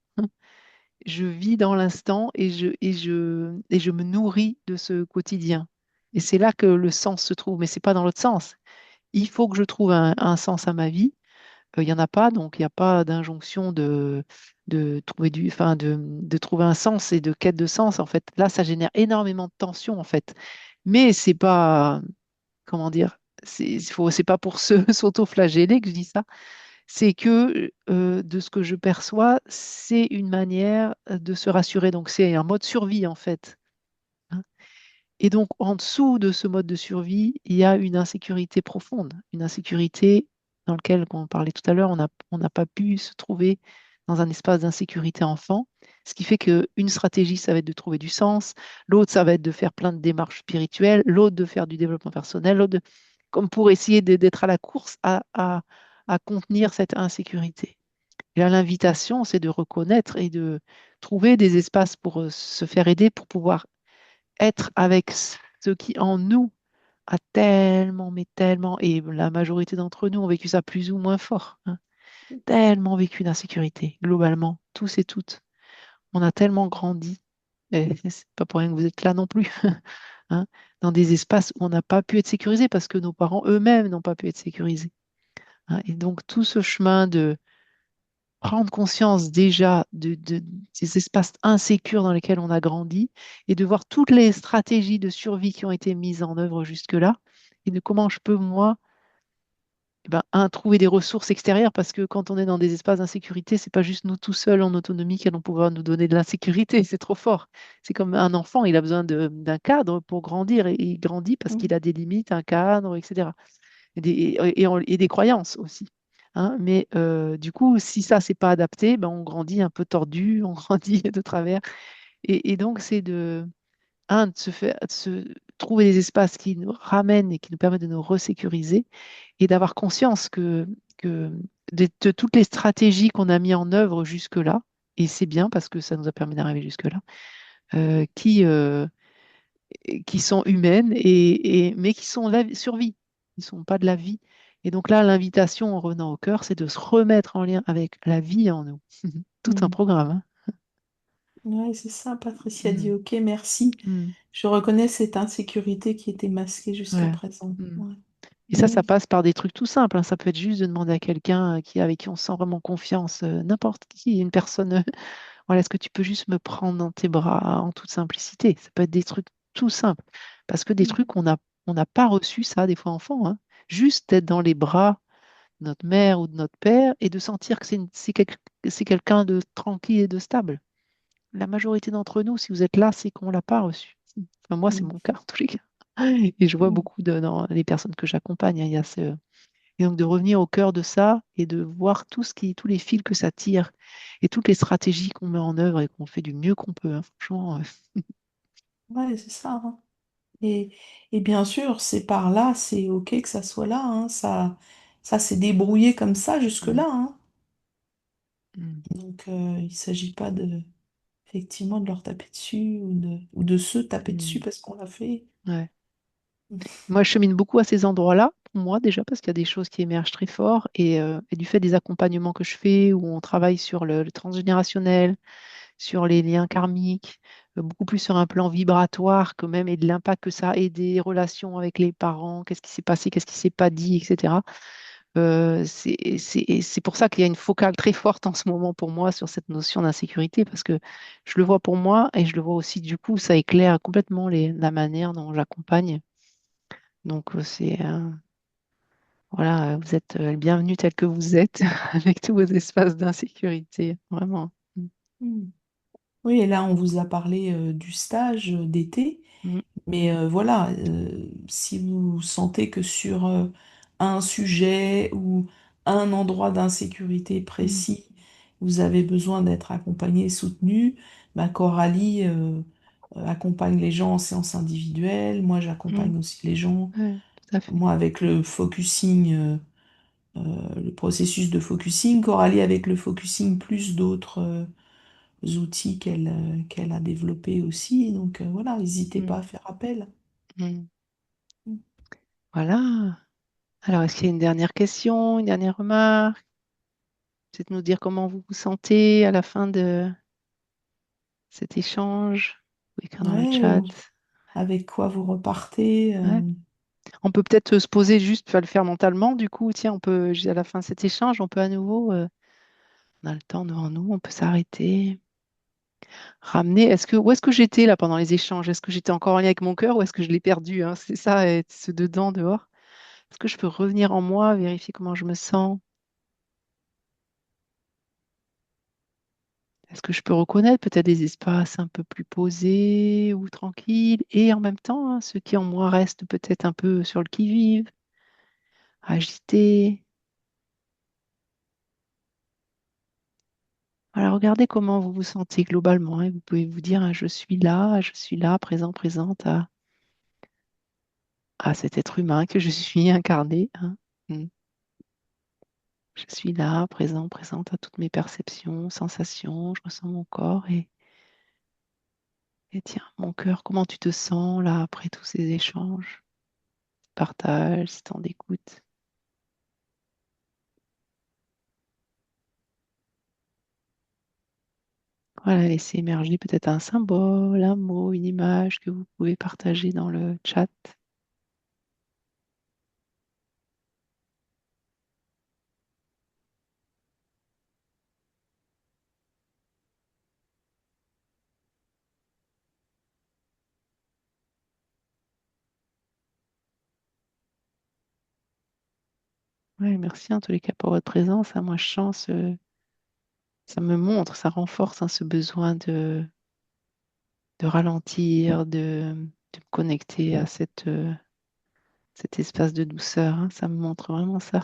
je vis dans l'instant et je me nourris de ce quotidien. Et c'est là que le sens se trouve, mais c'est pas dans l'autre sens. Il faut que je trouve un sens à ma vie. Il n'y en a pas, donc il n'y a pas d'injonction de trouver un sens et de quête de sens. En fait, là, ça génère énormément de tension, en fait. Mais c'est pas, comment dire, c'est pas pour se s'auto-flageller que je dis ça. C'est que de ce que je perçois, c'est une manière de se rassurer. Donc c'est un mode survie, en fait, hein. Et donc, en dessous de ce mode de survie, il y a une insécurité profonde, une insécurité dans laquelle, comme on parlait tout à l'heure, on n'a pas pu se trouver dans un espace d'insécurité enfant. Ce qui fait qu'une stratégie, ça va être de trouver du sens, l'autre, ça va être de faire plein de démarches spirituelles, l'autre de faire du développement personnel, comme pour essayer d'être à la course à contenir cette insécurité. Et là, l'invitation, c'est de reconnaître et de trouver des espaces pour se faire aider, pour pouvoir être avec ce qui en nous a tellement, mais tellement, et la majorité d'entre nous ont vécu ça plus ou moins fort, hein, tellement vécu d'insécurité, globalement, tous et toutes. On a tellement grandi, et c'est pas pour rien que vous êtes là non plus, hein, dans des espaces où on n'a pas pu être sécurisé parce que nos parents eux-mêmes n'ont pas pu être sécurisés, hein. Et donc tout ce chemin de prendre conscience déjà des espaces insécures dans lesquels on a grandi et de voir toutes les stratégies de survie qui ont été mises en œuvre jusque-là et de comment je peux, moi, trouver des ressources extérieures parce que quand on est dans des espaces d'insécurité, c'est pas juste nous tout seuls en autonomie qui allons pouvoir nous donner de l'insécurité, c'est trop fort. C'est comme un enfant, il a besoin d'un cadre pour grandir et il grandit parce Mm. qu'il a des limites, un cadre, etc et des croyances aussi, hein. Mais du coup, si ça, c'est pas adapté, ben, on grandit un peu tordu, on grandit de travers. Et donc, c'est de se faire, de se trouver des espaces qui nous ramènent et qui nous permettent de nous resécuriser et d'avoir conscience que de toutes les stratégies qu'on a mis en œuvre jusque-là, et c'est bien parce que ça nous a permis d'arriver jusque-là, euh, qui, euh, qui sont humaines, mais qui sont la survie, qui ne sont pas de la vie. Et donc là, l'invitation en revenant au cœur, c'est de se remettre en lien avec la vie en nous. Tout un Mm. programme, hein. Ouais, c'est ça, Patricia dit Mm. ok, merci. Mm. Je reconnais cette insécurité qui était masquée jusqu'à Ouais. présent. Mm. Ouais. Et Mais ça oui, passe par des trucs tout simples, hein. Ça peut être juste de demander à quelqu'un avec qui on sent vraiment confiance, n'importe qui, une personne, voilà, est-ce que tu peux juste me prendre dans tes bras en toute simplicité? Ça peut être des trucs tout simples. Parce que des mm, trucs, on n'a pas reçu ça des fois enfant, hein. Juste d'être dans les bras de notre mère ou de notre père et de sentir que c'est quelqu'un de tranquille et de stable. La majorité d'entre nous, si vous êtes là, c'est qu'on ne l'a pas reçu. Enfin, moi, c'est mm, mon cas en tous les cas. Et je vois mm. beaucoup dans les personnes que j'accompagne, hein, il y a et donc de revenir au cœur de ça et de voir tous les fils que ça tire et toutes les stratégies qu'on met en œuvre et qu'on fait du mieux qu'on peut, hein. Franchement, Ouais, c'est ça, hein. Et, et bien sûr, c'est par là, c'est ok que ça soit là, hein. Ça s'est débrouillé comme ça mm, jusque-là, hein. mm, Donc, il ne s'agit pas effectivement, de leur taper dessus ou de se taper dessus mm, parce qu'on l'a fait. ouais. Moi, je chemine beaucoup à ces endroits-là, pour moi déjà, parce qu'il y a des choses qui émergent très fort et du fait des accompagnements que je fais où on travaille sur le transgénérationnel, sur les liens karmiques, beaucoup plus sur un plan vibratoire quand même et de l'impact que ça a et des relations avec les parents, qu'est-ce qui s'est passé, qu'est-ce qui s'est pas dit, etc. C'est pour ça qu'il y a une focale très forte en ce moment pour moi sur cette notion d'insécurité, parce que je le vois pour moi et je le vois aussi du coup, ça éclaire complètement la manière dont j'accompagne. Donc voilà, vous êtes le bienvenu tel que vous êtes, avec tous vos espaces d'insécurité, vraiment. Mm. Oui, et là, on vous a parlé du stage d'été. Mm, Mais voilà, si vous sentez que sur un sujet ou un endroit d'insécurité mm, précis, vous avez besoin d'être accompagné, soutenu, bah, Coralie accompagne les gens en séance individuelle. Moi, mm, j'accompagne aussi les gens. ouais, tout à fait. Moi, avec le focusing, le processus de focusing. Coralie avec le focusing plus d'autres outils qu'elle a développés aussi. Donc voilà, n'hésitez pas Mm, à faire appel. mm. Voilà. Alors, est-ce qu'il y a une dernière question, une dernière remarque? Peut-être nous dire comment vous vous sentez à la fin de cet échange. Vous pouvez écrire dans le Ouais, chat. avec quoi vous repartez. Ouais. On peut peut-être se poser juste, pas le faire mentalement. Du coup, tiens, à la fin de cet échange, on peut à nouveau, on a le temps devant nous, on peut s'arrêter, ramener. Où est-ce que j'étais là pendant les échanges? Est-ce que j'étais encore en lien avec mon cœur ou est-ce que je l'ai perdu, hein? C'est ça, être ce dedans, dehors. Est-ce que je peux revenir en moi, vérifier comment je me sens? Est-ce que je peux reconnaître peut-être des espaces un peu plus posés ou tranquilles et en même temps, hein, ceux qui en moi restent peut-être un peu sur le qui-vive, agités. Voilà, regardez comment vous vous sentez globalement, hein. Vous pouvez vous dire, hein, je suis là, présent, présente à cet être humain que je suis incarné, hein. Mm. Je suis là, présent, présente à toutes mes perceptions, sensations, je ressens mon corps et tiens, mon cœur, comment tu te sens là après tous ces échanges, partage, ce temps d'écoute. Voilà, laissez émerger peut-être un symbole, un mot, une image que vous pouvez partager dans le chat. Ouais, merci en tous les cas pour votre présence, hein. Moi, je sens, ça me montre, ça renforce, hein, ce besoin de ralentir, de me connecter à cet espace de douceur, hein. Ça me montre vraiment ça.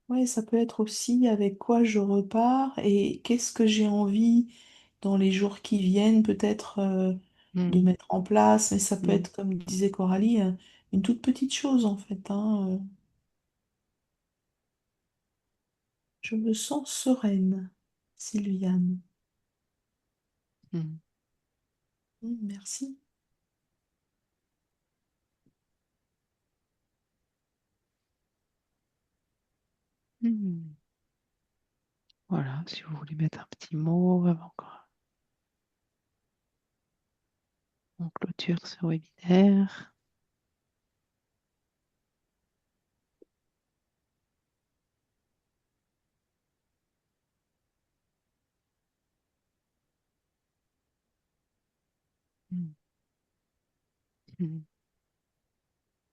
Oui, ça peut être aussi avec quoi je repars et qu'est-ce que j'ai envie dans les jours qui viennent peut-être de Mm, mettre en place. Mais ça peut mm. être, comme disait Coralie, une toute petite chose en fait, hein. Je me sens sereine, Sylviane. Mm. Merci. Hmm. Voilà, si vous voulez mettre un petit mot avant qu'on clôture ce webinaire. Hmm. Hmm.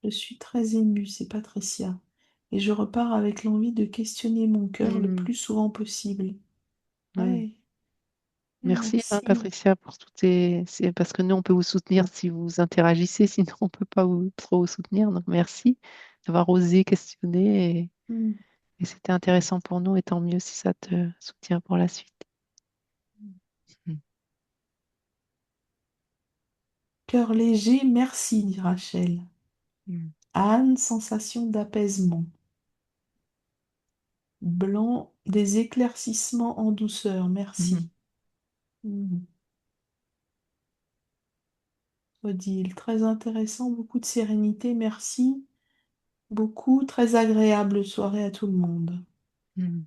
Je suis très émue, c'est Patricia. Et je repars avec l'envie de questionner mon cœur le Hmm. plus souvent possible. Oui. Ouais, Merci, hein, merci. Patricia, pour toutes ces... Parce que nous, on peut vous soutenir si vous interagissez, sinon on ne peut pas trop vous soutenir. Donc, merci d'avoir osé questionner Hmm. et c'était intéressant pour nous et tant mieux si ça te soutient pour la suite. Hmm. Cœur léger, merci, dit Rachel. Hmm. Anne, sensation d'apaisement. Blanc, des éclaircissements en douceur, Hmm. merci. Hmm. Odile, très intéressant, beaucoup de sérénité, merci. Beaucoup, très agréable soirée à tout le monde. Hmm.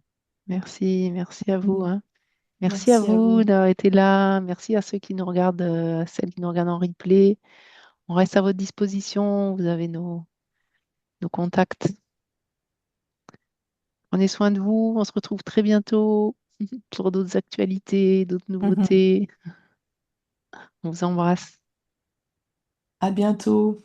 Merci, merci à vous, Hmm. hein. Merci à Merci à vous vous. d'avoir été là. Merci à ceux qui nous regardent, celles qui nous regardent en replay. On reste à votre disposition. Vous avez nos contacts. Prenez soin de vous. On se retrouve très bientôt pour d'autres actualités, d'autres Mhm. nouveautés. On vous embrasse. À bientôt.